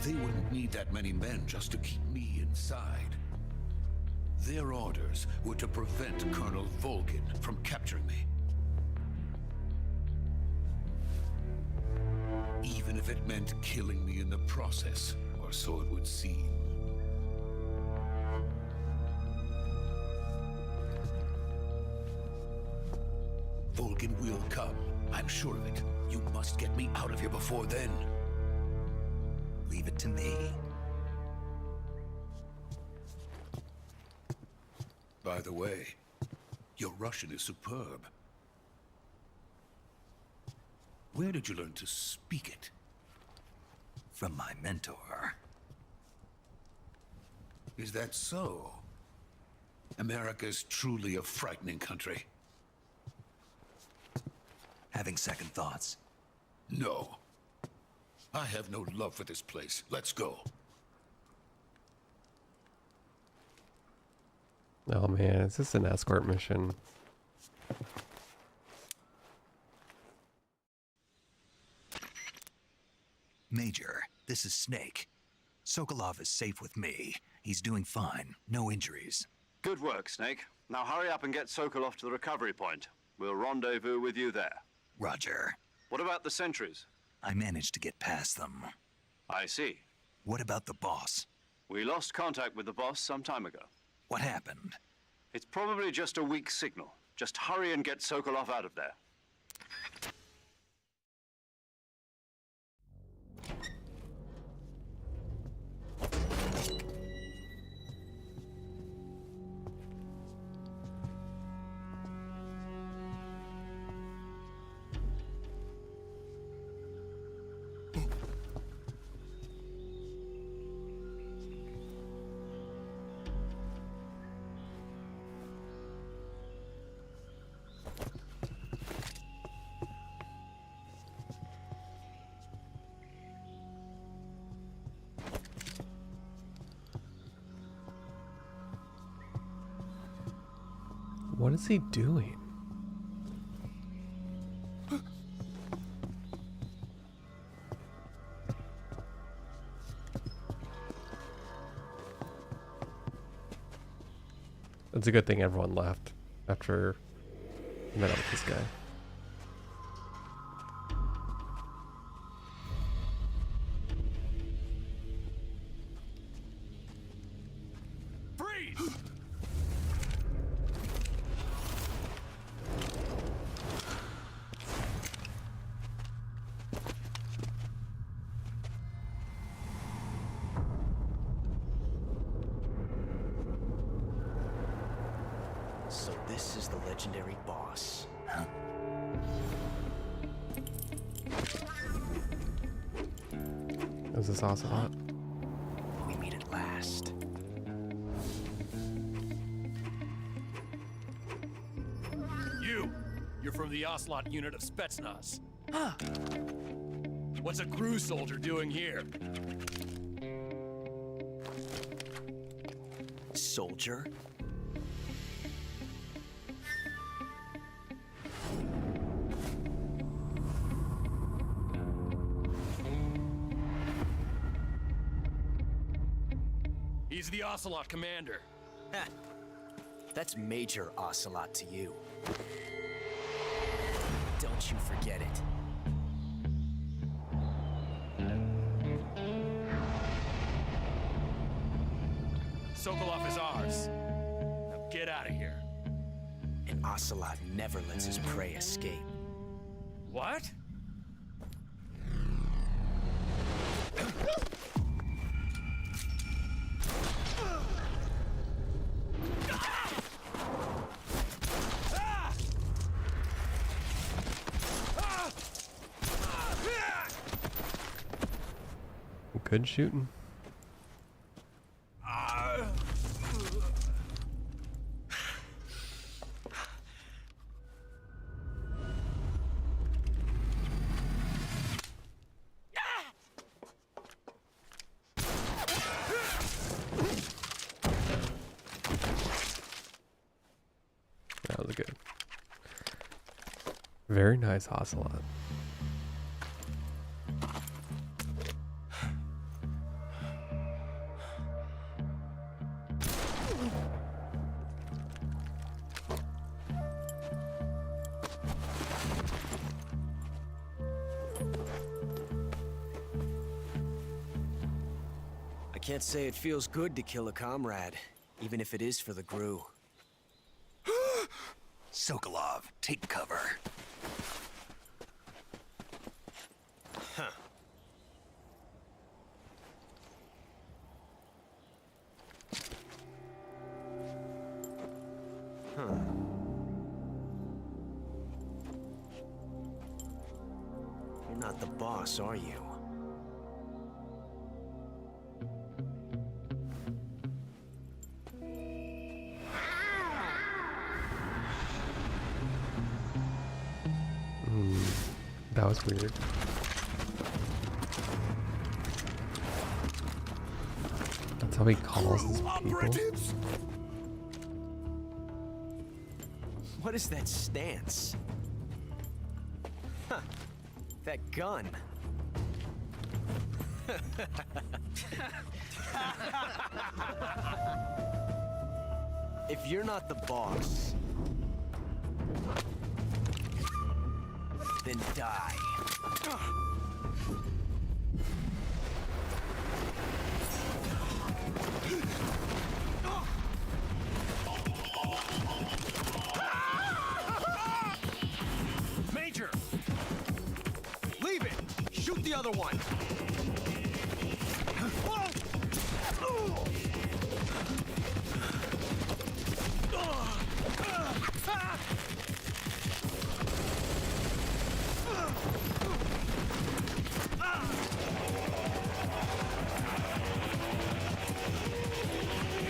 They wouldn't need that many men just to keep me inside. Their orders were to prevent Colonel Volgin from capturing me. Even if it meant killing me in the process, or so it would seem. Volgin will come. I'm sure of it. You must get me out of here before then. Leave it to me. By the way, your Russian is superb. Where did you learn to speak it? From my mentor. Is that so? America's truly a frightening country. Having second thoughts. No. I have no love for this place. Let's go. Oh man, is this an escort mission? Major, this is Snake. Sokolov is safe with me. He's doing fine. No injuries. Good work, Snake. Now hurry up and get Sokolov to the recovery point. We'll rendezvous with you there. Roger. What about the sentries? I managed to get past them. I see. What about the boss? We lost contact with the boss some time ago. What happened? It's probably just a weak signal. Just hurry and get Sokolov out of there. What is he doing? It's a good thing everyone left after I met up with this guy. Freeze! So this is the legendary boss. Huh? Is this Ocelot? We meet at last. You're from the Ocelot unit of Spetsnaz. Huh. What's a crew soldier doing here? Soldier? He's the Ocelot commander. Ha. That's Major Ocelot to you. Don't you forget it. Sokolov is ours. Now get out of here. And Ocelot never lets his prey escape. What? Good shooting. Very nice, Ocelot. I can't say it feels good to kill a comrade, even if it is for the Gru. Sokolov, take cover. Huh. Huh. You're not the boss, are you? That was weird. That's how he calls his people. What is that stance? Huh. That gun. If you're not the boss, then die. Major! Leave it! Shoot the other one!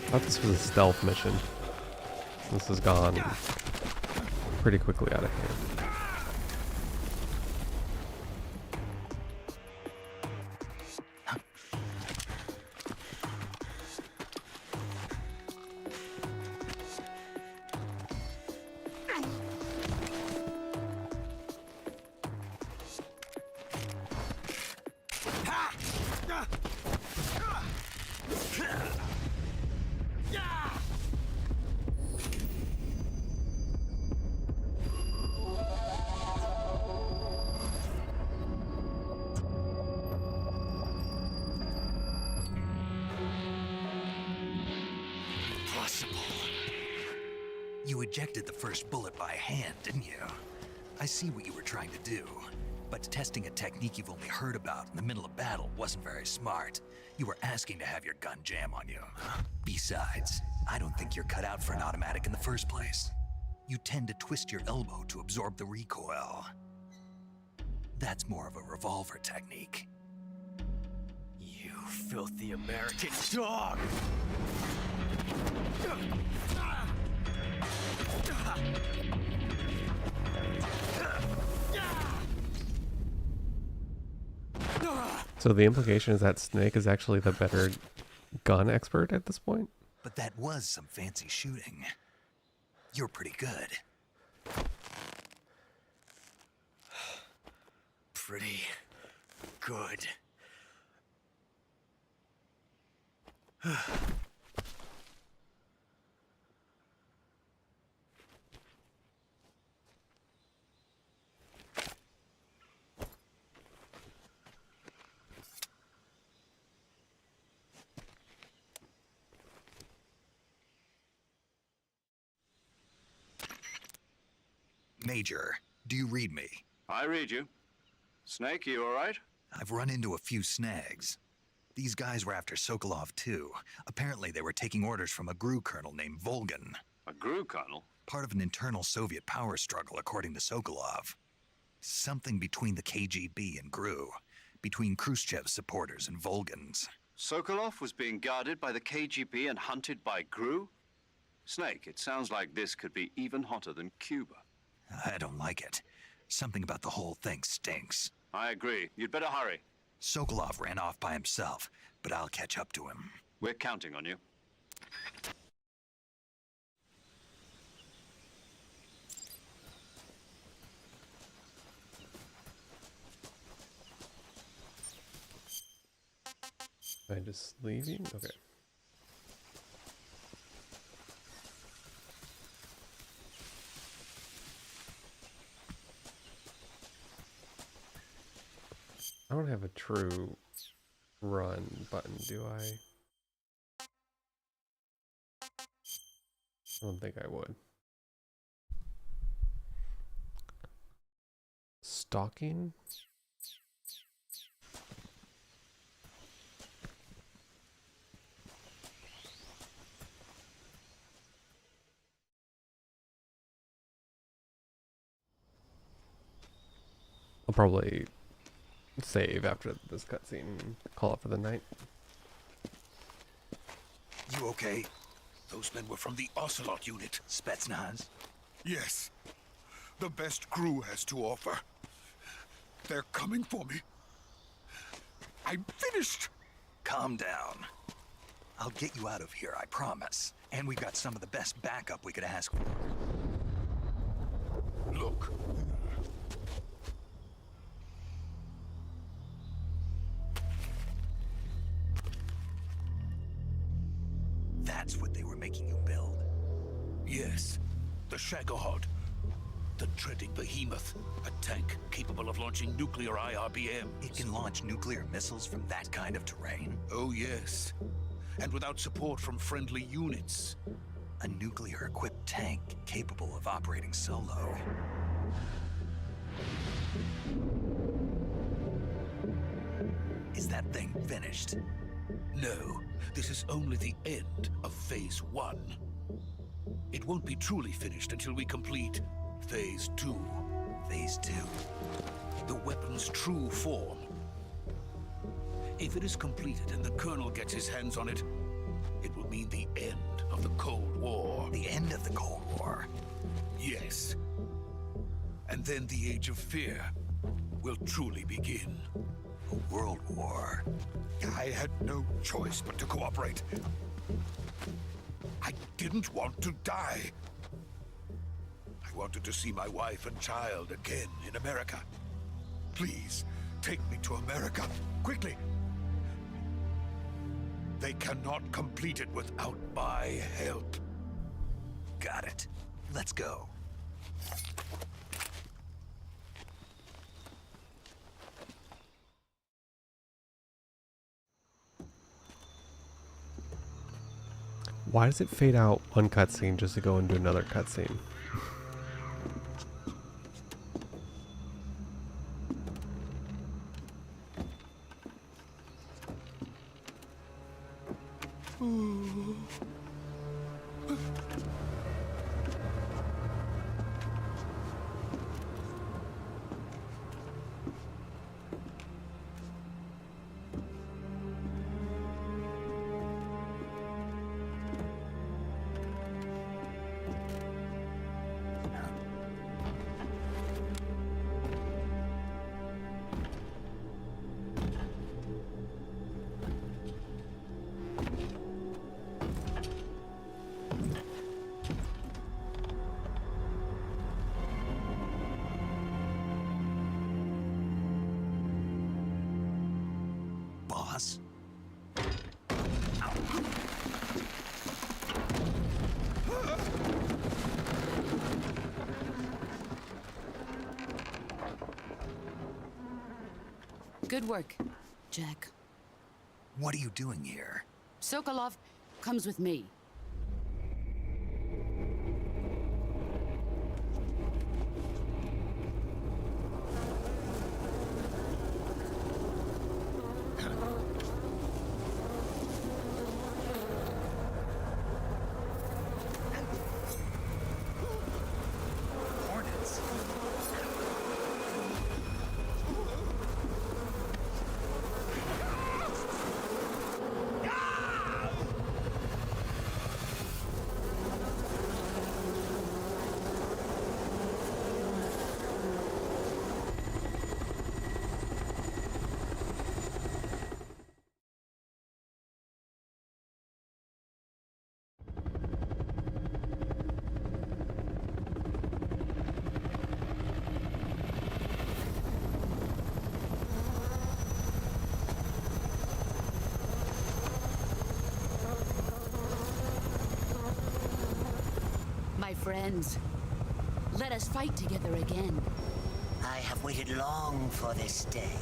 I thought this was a stealth mission. This has gone pretty quickly out of hand. You ejected the first bullet by hand, didn't you? I see what you were trying to do. But testing a technique you've only heard about in the middle of battle wasn't very smart. You were asking to have your gun jam on you. Besides, I don't think you're cut out for an automatic in the first place. You tend to twist your elbow to absorb the recoil. That's more of a revolver technique. You filthy American dog! So the implication is that Snake is actually the better gun expert at this point? But that was some fancy shooting. You're pretty good. Pretty good. Major, do you read me? I read you. Snake, you all right? I've run into a few snags. These guys were after Sokolov too. Apparently they were taking orders from a GRU colonel named Volgan. A GRU colonel? Part of an internal Soviet power struggle, according to Sokolov. Something between the KGB and GRU. Between Khrushchev's supporters and Volgan's. Sokolov was being guarded by the KGB and hunted by GRU? Snake, it sounds like this could be even hotter than Cuba. I don't like it. Something about the whole thing stinks. I agree. You'd better hurry. Sokolov ran off by himself, but I'll catch up to him. We're counting on you. Am I just leaving? Okay. I don't have a true run button, do I? I don't think I would. Stalking? I'll probably save after this cutscene and call it for the night. You okay? Those men were from the Ocelot unit. Spetsnaz? Yes. The best crew has to offer. They're coming for me. I'm finished! Calm down. I'll get you out of here, I promise. And we've got some of the best backup we could ask for. Look. That's what they were making you build? Yes. The Shagohod. The treading behemoth. A tank capable of launching nuclear IRBM. It can launch nuclear missiles from that kind of terrain? Oh, yes. And without support from friendly units. A nuclear-equipped tank capable of operating solo. Is that thing finished? No, this is only the end of Phase 1. It won't be truly finished until we complete Phase 2. Phase 2? The weapon's true form. If it is completed and the Colonel gets his hands on it, it will mean the end of the Cold War. The end of the Cold War? Yes. And then the Age of Fear will truly begin. A world war? I had no choice but to cooperate. I didn't want to die. I wanted to see my wife and child again in America. Please, take me to America, quickly. They cannot complete it without my help. Got it. Let's go. Why does it fade out one cutscene just to go into another cutscene? Boss? Good work, Jack. What are you doing here? Sokolov comes with me. Hornets? my friends. Let us fight together again. I have waited long for this day.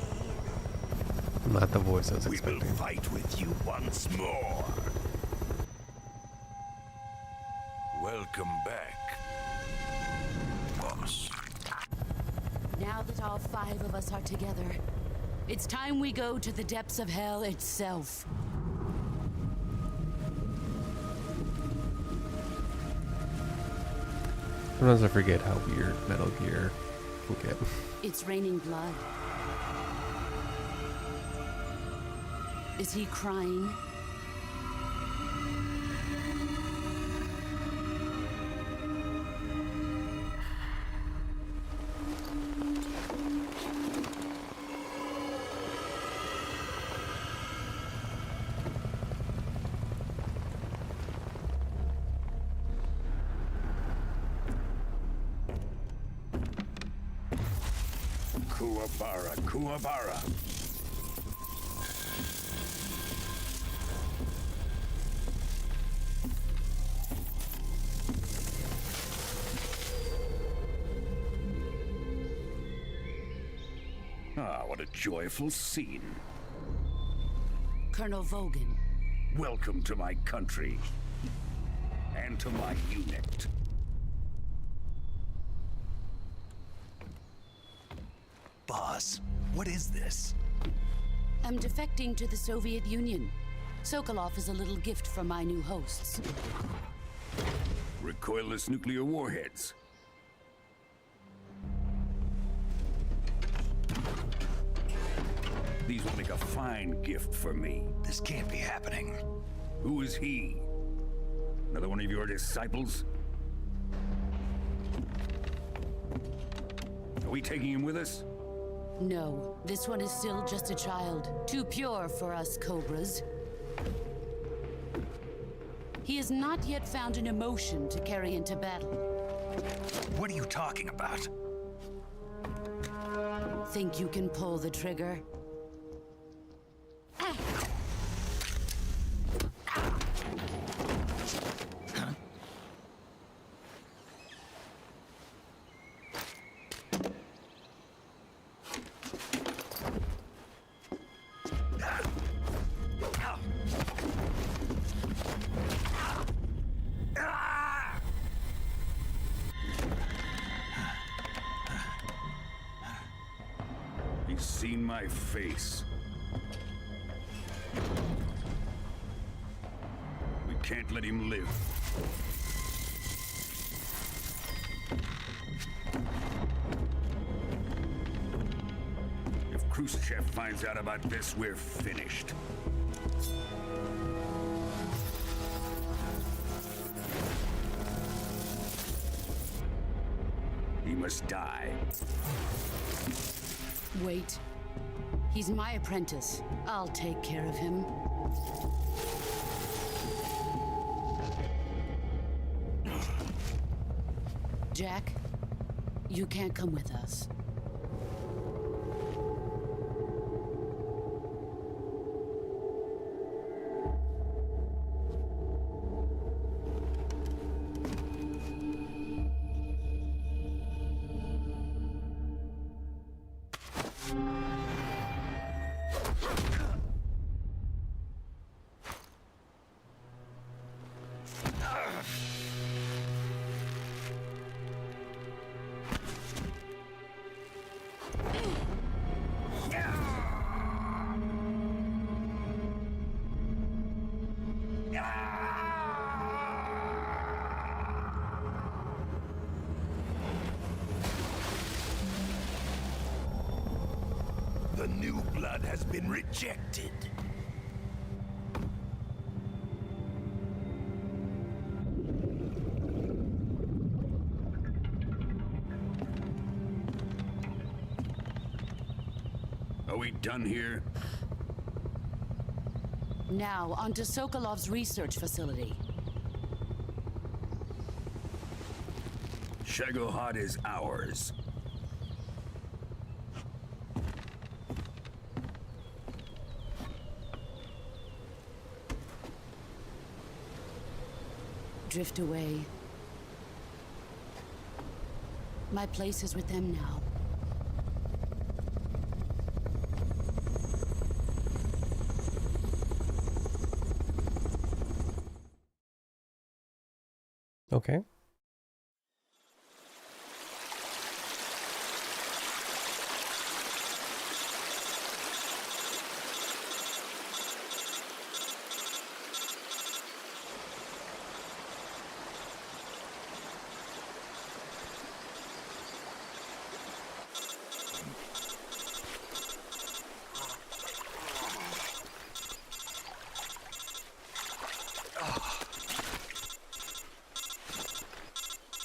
Not the voice I was We expecting. will fight with you once more. Welcome back, boss. Now that all 5 of us are together, it's time we go to the depths of hell itself. Sometimes I forget how weird Metal Gear can get. It's raining blood. Is he crying? Kuwabara, Kuwabara. Ah, what a joyful scene. Colonel Vogan. Welcome to my country. And to my unit. Boss, what is this? I'm defecting to the Soviet Union. Sokolov is a little gift from my new hosts. Recoilless nuclear warheads. These will make a fine gift for me. This can't be happening. Who is he? Another one of your disciples? Are we taking him with us? No, this one is still just a child. Too pure for us Cobras. He has not yet found an emotion to carry into battle. What are you talking about? Think you can pull the trigger? He's seen my face. We can't let him live. If Khrushchev finds out about this, we're finished. He must die. Wait. He's my apprentice. I'll take care of him. Jack, you can't come with us. The new blood has been rejected. Are we done here? Now, onto Sokolov's research facility. Shagohod is ours. Drift away. My place is with them now. Okay.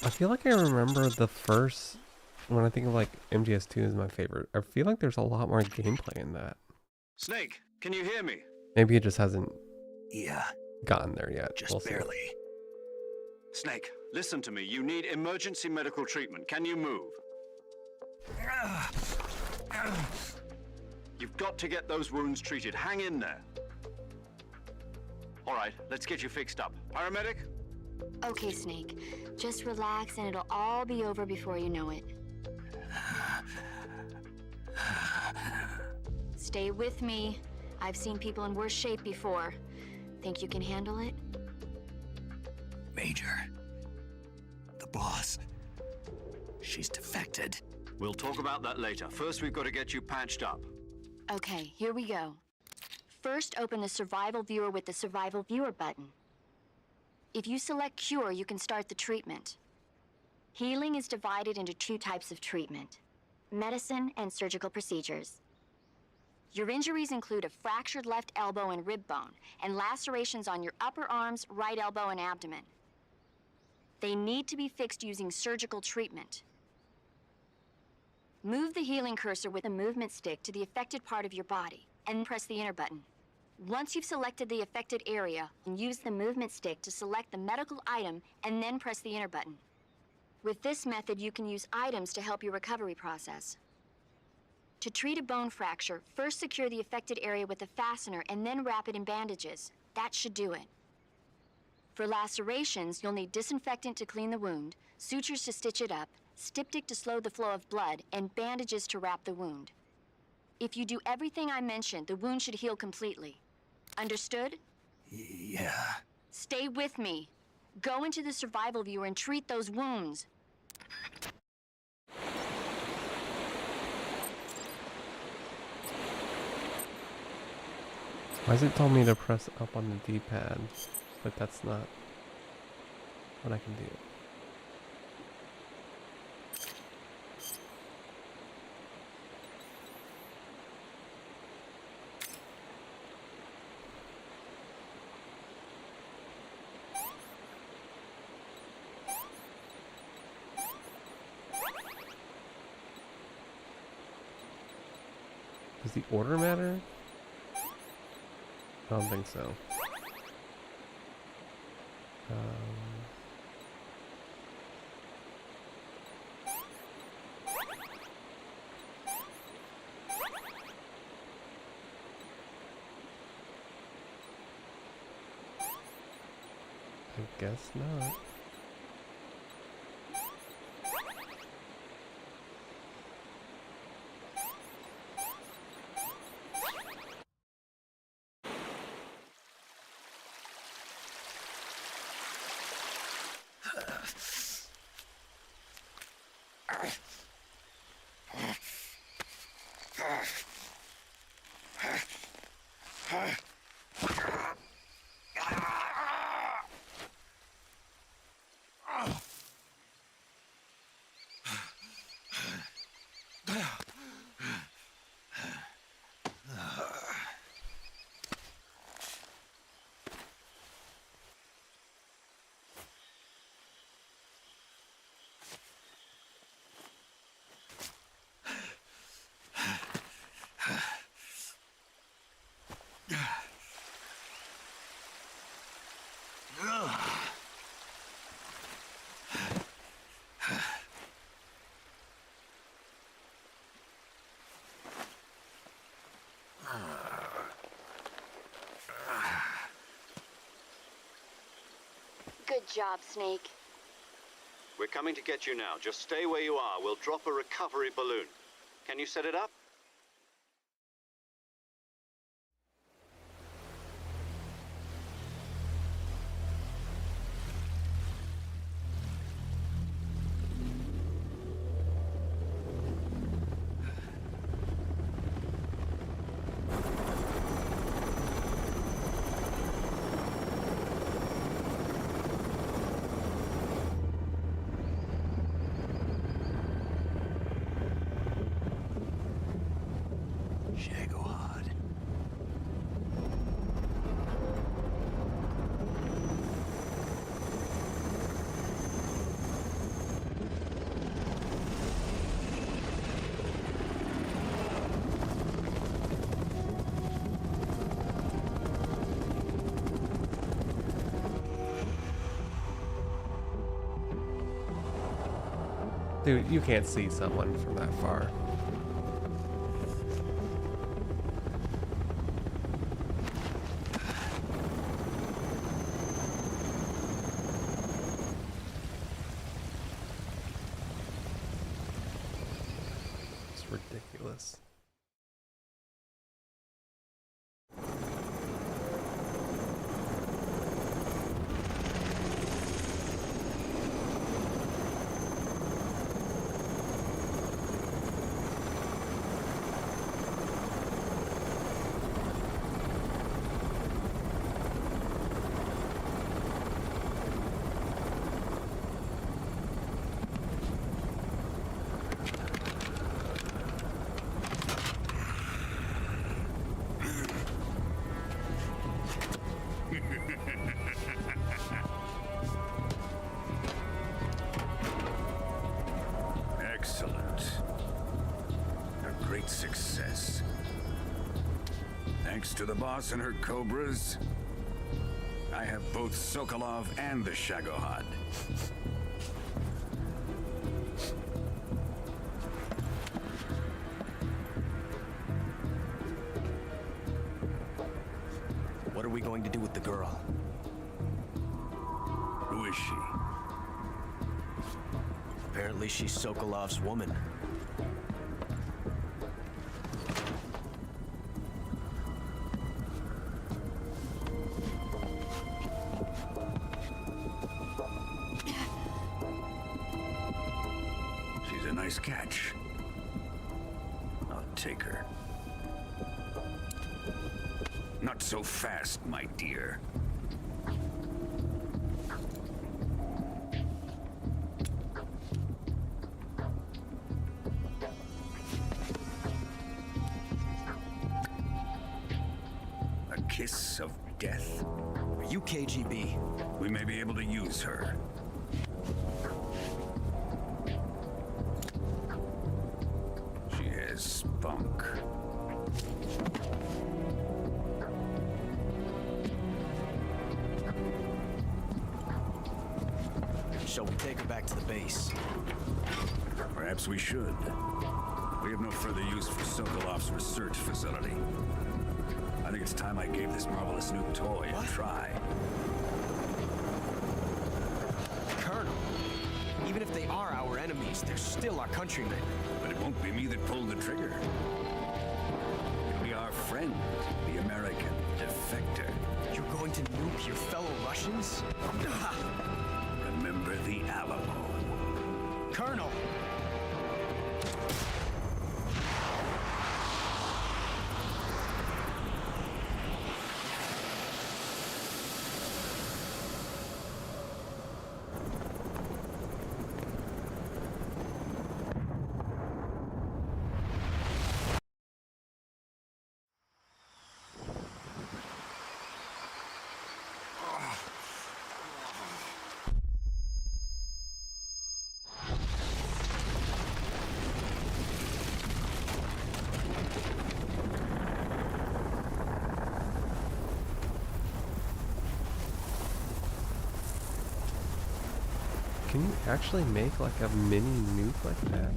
I feel like I remember the first, when I think of like MGS2 is my favorite, I feel like there's a lot more gameplay in that. Snake, can you hear me? Maybe it just hasn't Yeah, gotten there yet. just We'll see. barely. Snake, listen to me. You need emergency medical treatment. Can you move? You've got to get those wounds treated. Hang in there. All right, let's get you fixed up. Paramedic? Okay, Snake. Just relax and it'll all be over before you know it. Stay with me. I've seen people in worse shape before. Think you can handle it? Major, the boss, she's defected. We'll talk about that later. First, we've got to get you patched up. Okay, here we go. First, open the Survival Viewer with the Survival Viewer button. If you select Cure, you can start the treatment. Healing is divided into 2 types of treatment: medicine and surgical procedures. Your injuries include a fractured left elbow and rib bone, and lacerations on your upper arms, right elbow, and abdomen. They need to be fixed using surgical treatment. Move the healing cursor with a movement stick to the affected part of your body, and press the enter button. Once you've selected the affected area, use the movement stick to select the medical item and then press the enter button. With this method, you can use items to help your recovery process. To treat a bone fracture, first secure the affected area with a fastener and then wrap it in bandages. That should do it. For lacerations, you'll need disinfectant to clean the wound, sutures to stitch it up, styptic to slow the flow of blood, and bandages to wrap the wound. If you do everything I mentioned, the wound should heal completely. Understood? Yeah. Stay with me. Go into the Survival Viewer and treat those wounds. Why does it tell me to press up on the D-pad? But that's not what I can do. Does the order matter? I don't think so. I guess not. Good job, Snake. We're coming to get you now. Just stay where you are. We'll drop a recovery balloon. Can you set it up? Dude, you can't see someone from that far. It's ridiculous. Excellent. A great success. Thanks to the boss and her cobras, I have both Sokolov and the Shagohod. What are we going to do with the girl? Who is she? Apparently she's Sokolov's woman. She's a nice catch. I'll take her. Not so fast, my dear. A kiss of death? Are you KGB? We may be able to use her. She has spunk. Shall we take her back to the base? Perhaps we should. We have no further use for Sokolov's research facility. I think it's time I gave this marvelous new toy a try. Colonel, even if they are our enemies, they're still our countrymen. But it won't be me that pulled the trigger. It'll be our friend, the American defector. You're going to nuke your fellow Russians? Remember the Alamo. Colonel! Can you actually make like a mini nuke like that?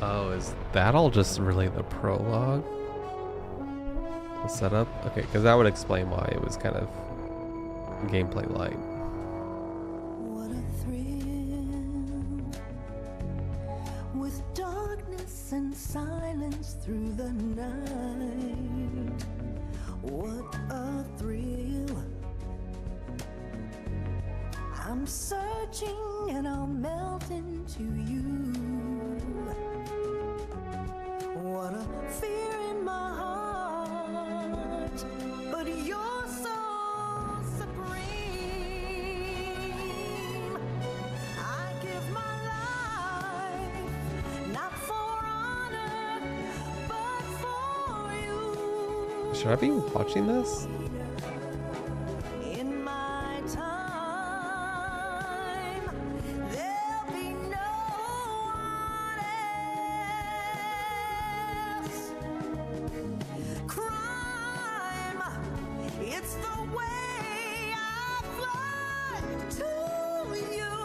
Oh, is that all just really the prologue? The setup? Okay, because that would explain why it was kind of gameplay light. What a thrill, with darkness and silence through the night. What a thrill. I'm searching and I'll melt into you. What a fear in my heart, but you're so supreme. I give my life, not for honor, but for you. Should I be watching this? In my time, there'll be no one else. Crime, it's the way I fly to you.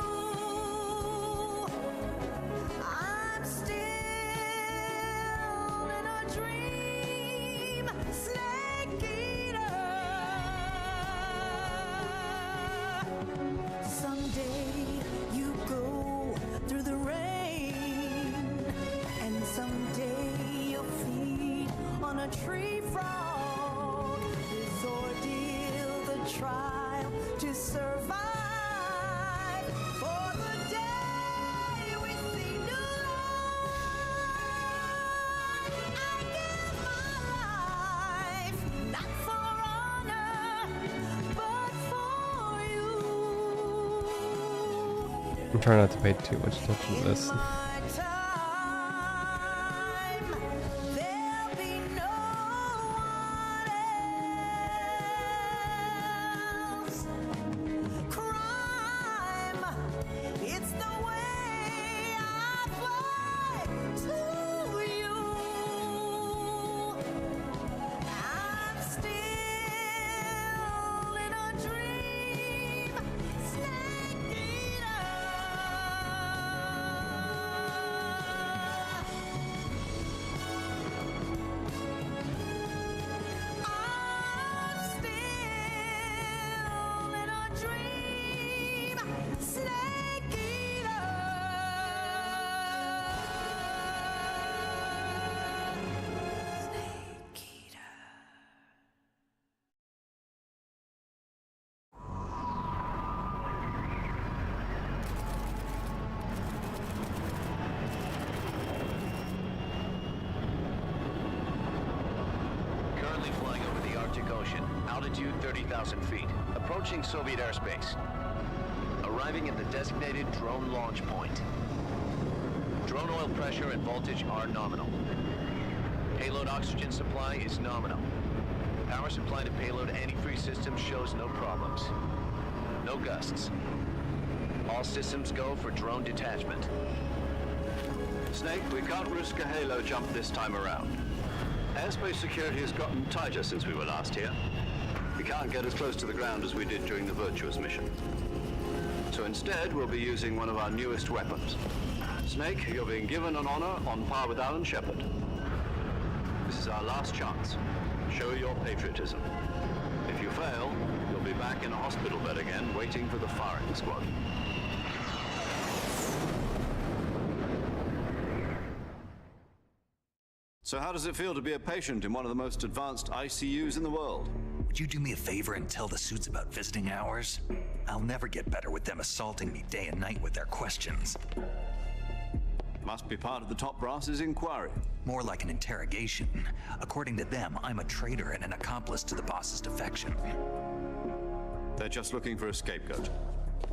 I'm still in a dream, snake eater. Someday you go through the rain, and someday you'll feed on a tree frog. This ordeal, the trial to survive. For the day we see new light, I give my life, not for honor, but for you. I'm trying not to pay too much attention to this. My time, there'll be no one else. Crime, it's the way I fly to you. I'm still in a dream, snake eater. I'm still in a dream, snake eater. Snake eater. Currently flying over the Arctic Ocean. Altitude 30,000 feet. Approaching Soviet airspace. Arriving at the designated drone launch point. Drone oil pressure and voltage are nominal. Payload oxygen supply is nominal. Power supply to payload antifreeze system shows no problems. No gusts. All systems go for drone detachment. Snake, we can't risk a halo jump this time around. Airspace security has gotten tighter since we were last here. We can't get as close to the ground as we did during the Virtuous mission. So instead, we'll be using one of our newest weapons. Snake, you're being given an honor on par with Alan Shepard. This is our last chance. Show your patriotism. If you fail, you'll be back in a hospital bed again, waiting for the firing squad. So how does it feel to be a patient in one of the most advanced ICUs in the world? Would you do me a favor and tell the suits about visiting hours? I'll never get better with them assaulting me day and night with their questions. Must be part of the top brass's inquiry. More like an interrogation. According to them, I'm a traitor and an accomplice to the boss's defection. They're just looking for a scapegoat.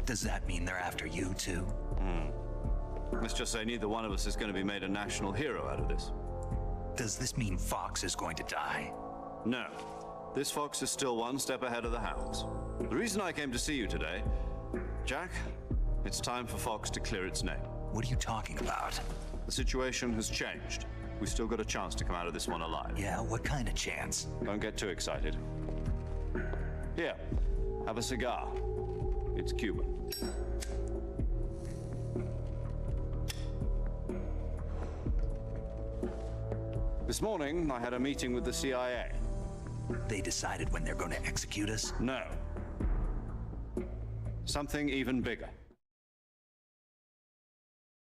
Does that mean they're after you, too? Let's just say neither one of us is going to be made a national hero out of this. Does this mean Fox is going to die? No. This Fox is still one step ahead of the Hounds. The reason I came to see you today, Jack, it's time for Fox to clear its name. What are you talking about? The situation has changed. We've still got a chance to come out of this one alive. Yeah, what kind of chance? Don't get too excited. Here, have a cigar. It's Cuban. This morning, I had a meeting with the CIA. They decided when they're going to execute us? No. Something even bigger.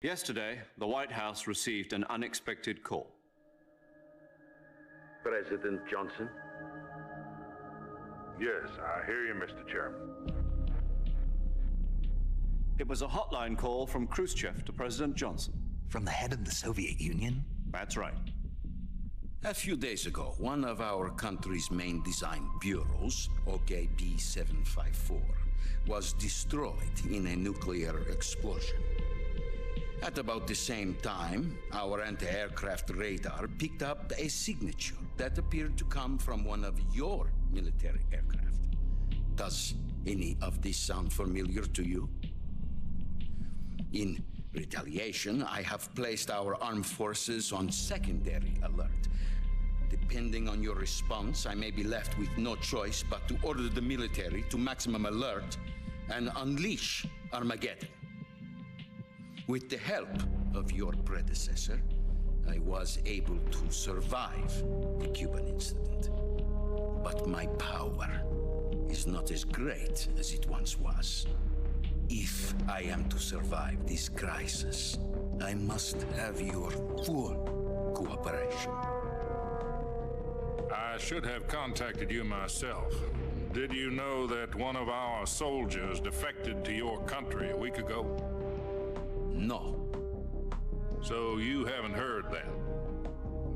Yesterday, the White House received an unexpected call. President Johnson? Yes, I hear you, Mr. Chairman. It was a hotline call from Khrushchev to President Johnson. From the head of the Soviet Union? That's right. A few days ago, one of our country's main design bureaus, OKB 754, was destroyed in a nuclear explosion. At about the same time, our anti-aircraft radar picked up a signature that appeared to come from one of your military aircraft. Does any of this sound familiar to you? In retaliation, I have placed our armed forces on secondary alert. Depending on your response, I may be left with no choice but to order the military to maximum alert and unleash Armageddon. With the help of your predecessor, I was able to survive the Cuban incident. But my power is not as great as it once was. If I am to survive this crisis, I must have your full cooperation. I should have contacted you myself. Did you know that one of our soldiers defected to your country a week ago? No. So you haven't heard then?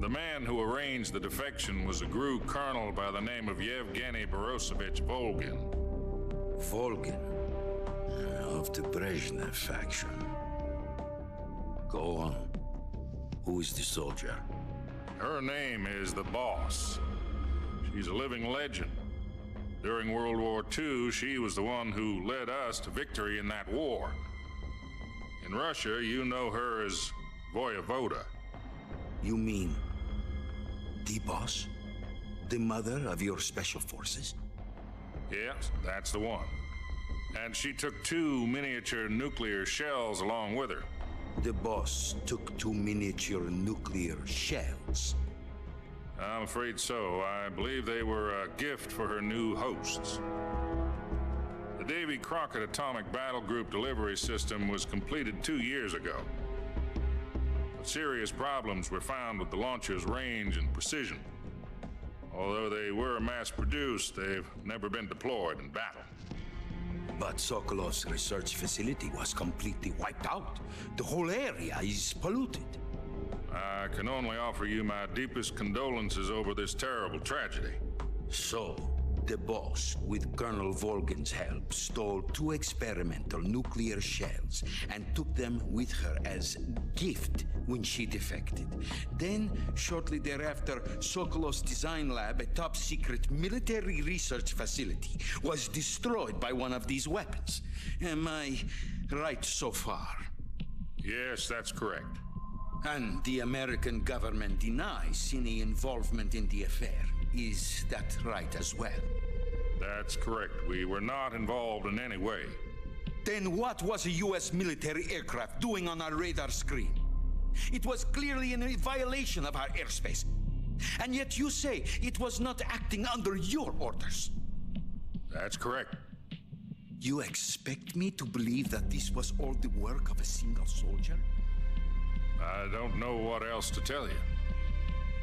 The man who arranged the defection was a GRU colonel by the name of Yevgeny Borisovich Volgin. Volgin? Of the Brezhnev faction. Go on. Who is the soldier? Her name is the Boss. She's a living legend. During World War II, she was the one who led us to victory in that war. In Russia, you know her as Voyevoda. You mean the Boss? The mother of your special forces? Yes, that's the one. And she took 2 miniature nuclear shells along with her. The Boss took 2 miniature nuclear shells? I'm afraid so. I believe they were a gift for her new hosts. The Davy Crockett Atomic Battle Group delivery system was completed 2 years ago. But serious problems were found with the launcher's range and precision. Although they were mass-produced, they've never been deployed in battle. But Sokolov's research facility was completely wiped out. The whole area is polluted. I can only offer you my deepest condolences over this terrible tragedy. So, the Boss, with Colonel Volgin's help, stole 2 experimental nuclear shells and took them with her as gift when she defected. Then, shortly thereafter, Sokolov's design lab, a top-secret military research facility, was destroyed by one of these weapons. Am I right so far? Yes, that's correct. And the American government denies any involvement in the affair. Is that right as well? That's correct. We were not involved in any way. Then what was a U.S. military aircraft doing on our radar screen? It was clearly in a violation of our airspace. And yet you say it was not acting under your orders. That's correct. You expect me to believe that this was all the work of a single soldier? I don't know what else to tell you.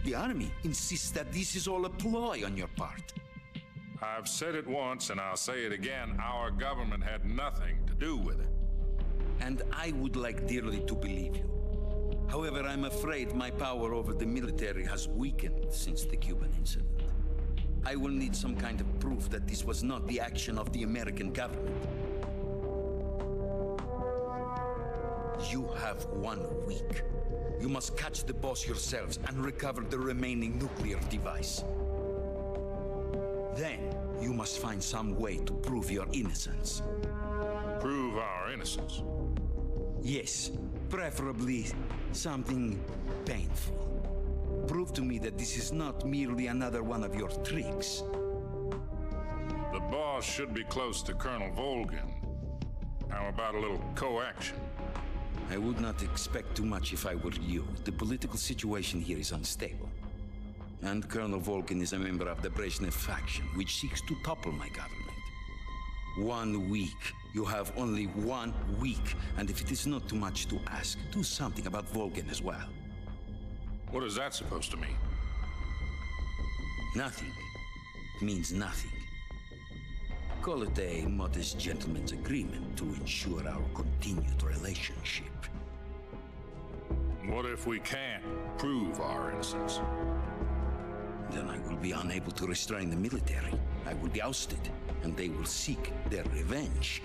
The Army insists that this is all a ploy on your part. I've said it once and I'll say it again. Our government had nothing to do with it. And I would like dearly to believe you. However, I'm afraid my power over the military has weakened since the Cuban incident. I will need some kind of proof that this was not the action of the American government. You have 1 week. You must catch the Boss yourselves and recover the remaining nuclear device. Then, you must find some way to prove your innocence. Prove our innocence? Yes, preferably something painful. Prove to me that this is not merely another one of your tricks. The Boss should be close to Colonel Volgin. How about a little coaction? I would not expect too much if I were you. The political situation here is unstable. And Colonel Volkin is a member of the Brezhnev faction, which seeks to topple my government. 1 week. You have only 1 week. And if it is not too much to ask, do something about Volkin as well. What is that supposed to mean? Nothing. It means nothing. Call it a modest gentleman's agreement to ensure our continued relationship. What if we can't prove our innocence? Then I will be unable to restrain the military. I will be ousted, and they will seek their revenge.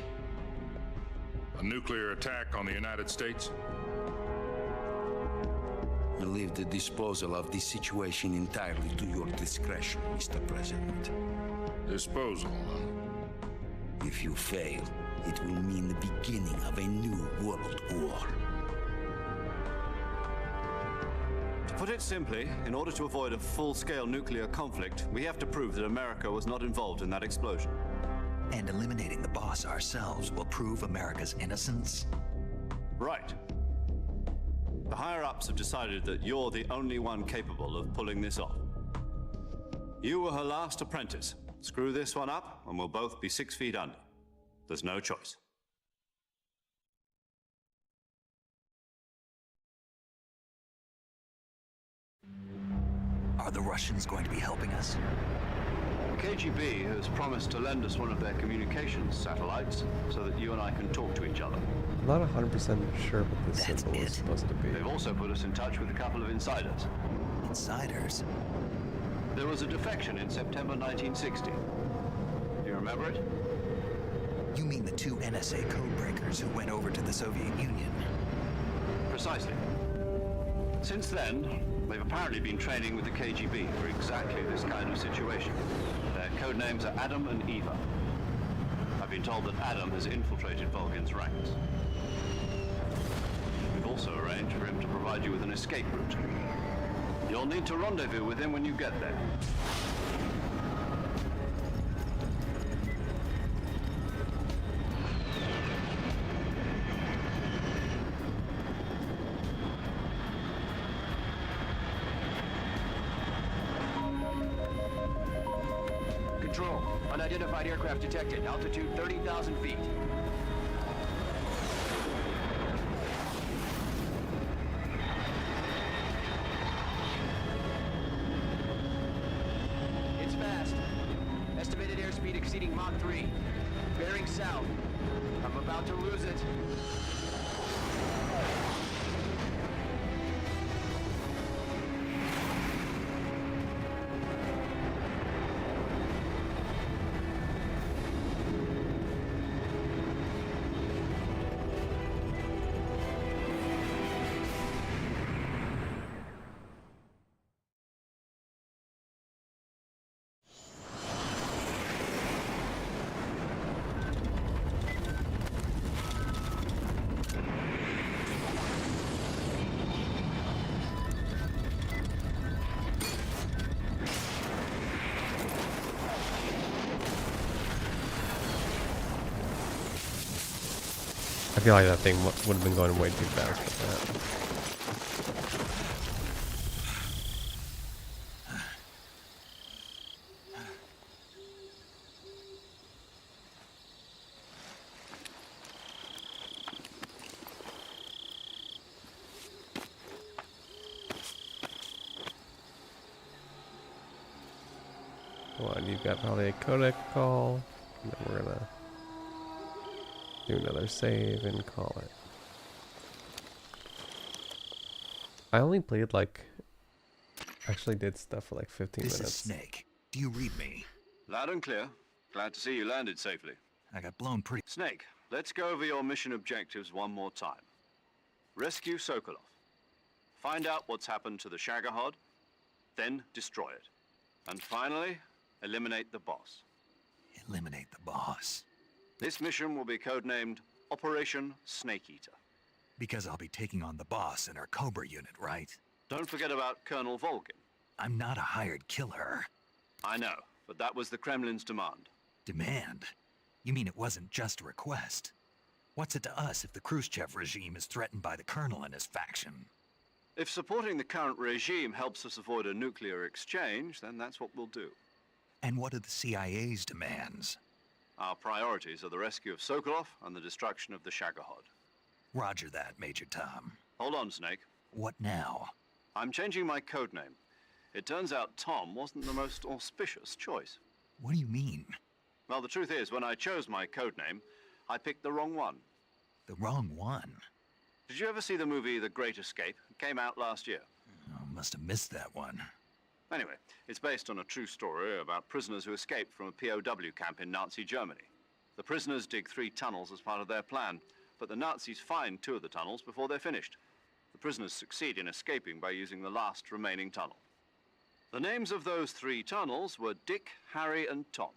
A nuclear attack on the United States? I leave the disposal of this situation entirely to your discretion, Mr. President. Disposal, huh? If you fail, it will mean the beginning of a new world war. To put it simply, in order to avoid a full-scale nuclear conflict, we have to prove that America was not involved in that explosion. And eliminating the boss ourselves will prove America's innocence? Right. The higher-ups have decided that you're the only one capable of pulling this off. You were her last apprentice. Screw this one up, and we'll both be 6 feet under. There's no choice. Are the Russians going to be helping us? The KGB has promised to lend us one of their communications satellites so that you and I can talk to each other. I'm not 100% sure what this symbol is supposed to be. They've also put us in touch with a couple of insiders. Insiders? There was a defection in September 1960. Do you remember it? You mean the 2 NSA codebreakers who went over to the Soviet Union? Precisely. Since then, they've apparently been training with the KGB for exactly this kind of situation. Their code names are Adam and Eva. I've been told that Adam has infiltrated Volgin's ranks. We've also arranged for him to provide you with an escape route. You'll need to rendezvous with him when you get there. Control. Unidentified aircraft detected. Altitude 30,000 feet. It's fast. Estimated airspeed exceeding Mach 3. Bearing south. I'm about to lose it. I feel like that thing would have been going way too fast with that. Come on, you've got probably a codec call, and then we're gonna do another save and call it. I only played actually did stuff for like 15 minutes. This is Snake. Do you read me? Loud and clear. Glad to see you landed safely. I got blown pretty... Snake, let's go over your mission objectives one more time. Rescue Sokolov. Find out what's happened to the Shagohod, then destroy it. And finally, eliminate the boss. Eliminate the boss? This mission will be codenamed Operation Snake Eater. Because I'll be taking on the boss in our Cobra unit, right? Don't forget about Colonel Volkin. I'm not a hired killer. I know, but that was the Kremlin's demand. Demand? You mean it wasn't just a request? What's it to us if the Khrushchev regime is threatened by the Colonel and his faction? If supporting the current regime helps us avoid a nuclear exchange, then that's what we'll do. And what are the CIA's demands? Our priorities are the rescue of Sokolov and the destruction of the Shagohod. Roger that, Major Tom. Hold on, Snake. What now? I'm changing my codename. It turns out Tom wasn't the most auspicious choice. What do you mean? Well, the truth is, when I chose my codename, I picked the wrong one. The wrong one? Did you ever see the movie The Great Escape? It came out last year. Oh, must have missed that one. Anyway, it's based on a true story about prisoners who escaped from a POW camp in Nazi Germany. The prisoners dig 3 tunnels as part of their plan, but the Nazis find 2 of the tunnels before they're finished. The prisoners succeed in escaping by using the last remaining tunnel. The names of those 3 tunnels were Dick, Harry, and Tom.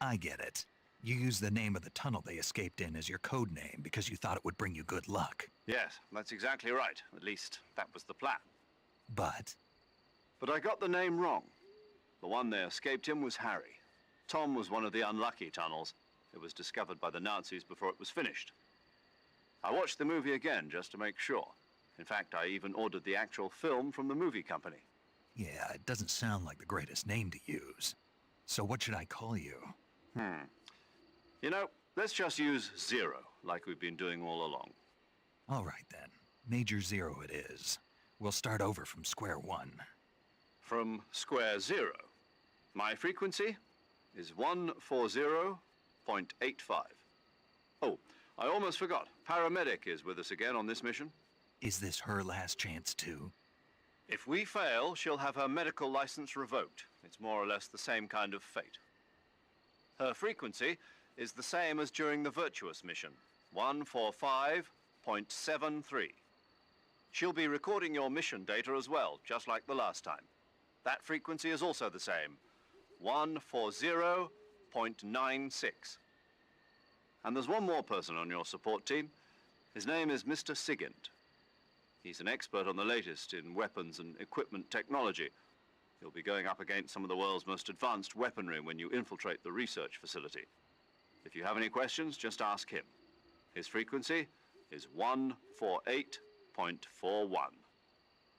I get it. You used the name of the tunnel they escaped in as your code name because you thought it would bring you good luck. Yes, that's exactly right. At least, that was the plan. But I got the name wrong. The one they escaped in was Harry. Tom was one of the unlucky tunnels. It was discovered by the Nazis before it was finished. I watched the movie again just to make sure. In fact, I even ordered the actual film from the movie company. yeah, it doesn't sound like the greatest name to use. So what should I call you? You know, let's just use Zero, like we've been doing all along. All right then. Major Zero it is. We'll start over from square one. From square 0. My frequency is 140.85. Oh, I almost forgot. Paramedic is with us again on this mission. Is this her last chance too? If we fail, she'll have her medical license revoked. It's more or less the same kind of fate. Her frequency is the same as during the Virtuous mission, 145.73. She'll be recording your mission data as well, just like the last time. That frequency is also the same, 140.96. And there's one more person on your support team. His name is Mr. Sigint. He's an expert on the latest in weapons and equipment technology. He'll be going up against some of the world's most advanced weaponry when you infiltrate the research facility. If you have any questions, just ask him. His frequency is 148.41.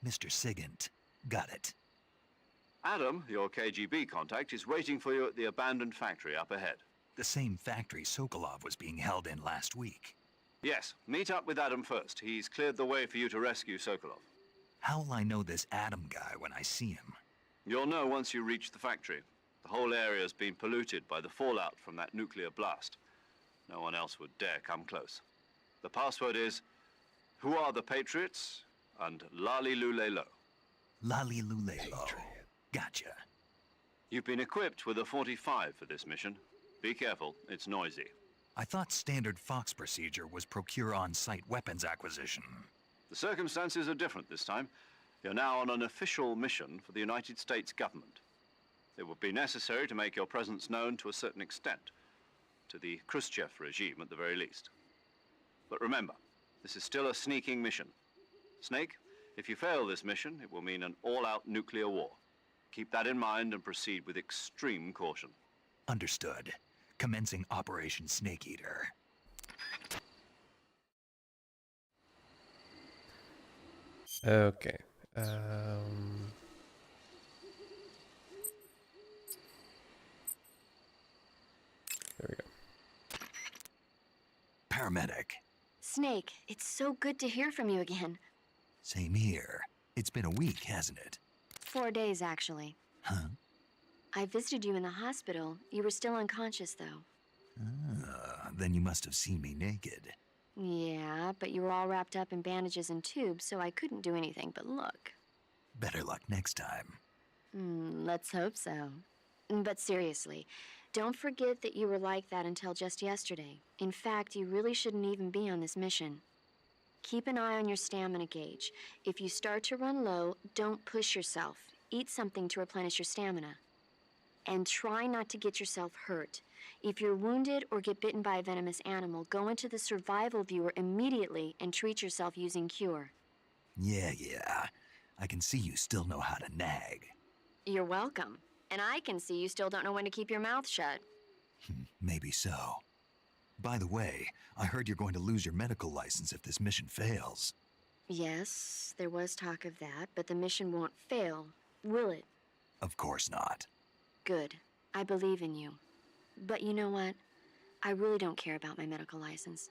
Mr. Sigint. Got it. Adam, your KGB contact, is waiting for you at the abandoned factory up ahead. The same factory Sokolov was being held in last week. Yes, meet up with Adam first. He's cleared the way for you to rescue Sokolov. How will I know this Adam guy when I see him? You'll know once you reach the factory. The whole area's been polluted by the fallout from that nuclear blast. No one else would dare come close. The password is, "Who are the Patriots?" and "Lali Lulelo." Lali Lulelo. Gotcha. You've been equipped with a 45 for this mission. Be careful, it's noisy. I thought standard Fox procedure was procure on-site weapons acquisition. The circumstances are different this time. You're now on an official mission for the United States government. It would be necessary to make your presence known to a certain extent, to the Khrushchev regime at the very least. But remember, this is still a sneaking mission. Snake, if you fail this mission, it will mean an all-out nuclear war. Keep that in mind and proceed with extreme caution. Understood. Commencing Operation Snake Eater. Okay. There we go. Paramedic. Snake, it's so good to hear from you again. Same here. It's been a week, hasn't it? 4 days, actually. Huh? I visited you in the hospital. You were still unconscious, though. Then you must have seen me naked. Yeah, but you were all wrapped up in bandages and tubes, so I couldn't do anything but look. Better luck next time. Let's hope so. But seriously, don't forget that you were like that until just yesterday. In fact, you really shouldn't even be on this mission. Keep an eye on your stamina gauge. If you start to run low, don't push yourself. Eat something to replenish your stamina. And try not to get yourself hurt. If you're wounded or get bitten by a venomous animal, go into the survival viewer immediately and treat yourself using Cure. Yeah. I can see you still know how to nag. You're welcome. And I can see you still don't know when to keep your mouth shut. Maybe so. By the way, I heard you're going to lose your medical license if this mission fails. Yes, there was talk of that, but the mission won't fail, will it? Of course not. Good. I believe in you. But you know what? I really don't care about my medical license.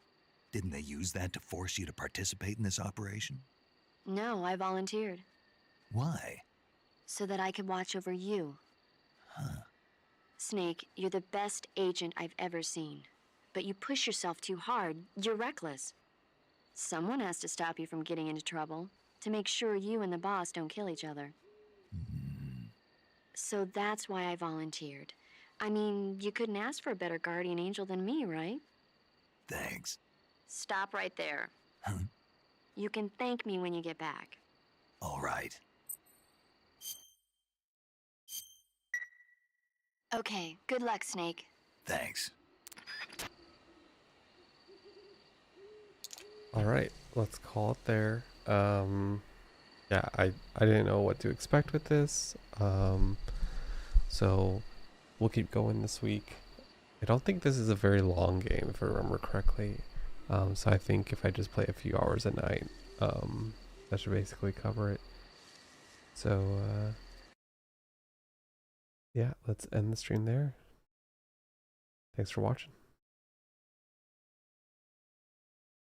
Didn't they use that to force you to participate in this operation? No, I volunteered. Why? So that I could watch over you. Huh. Snake, you're the best agent I've ever seen. But you push yourself too hard. You're reckless. Someone has to stop you from getting into trouble, to make sure you and the boss don't kill each other. So that's why I volunteered. I mean, you couldn't ask for a better guardian angel than me, right? Thanks. Stop right there. Huh? You can thank me when you get back. All right. Okay, good luck, Snake. Thanks. All right, let's call it there. Yeah, I didn't know what to expect with this. So we'll keep going this week. I don't think this is a very long game, if I remember correctly. So I think if I just play a few hours a night, that should basically cover it. So yeah, let's end the stream there. Thanks for watching.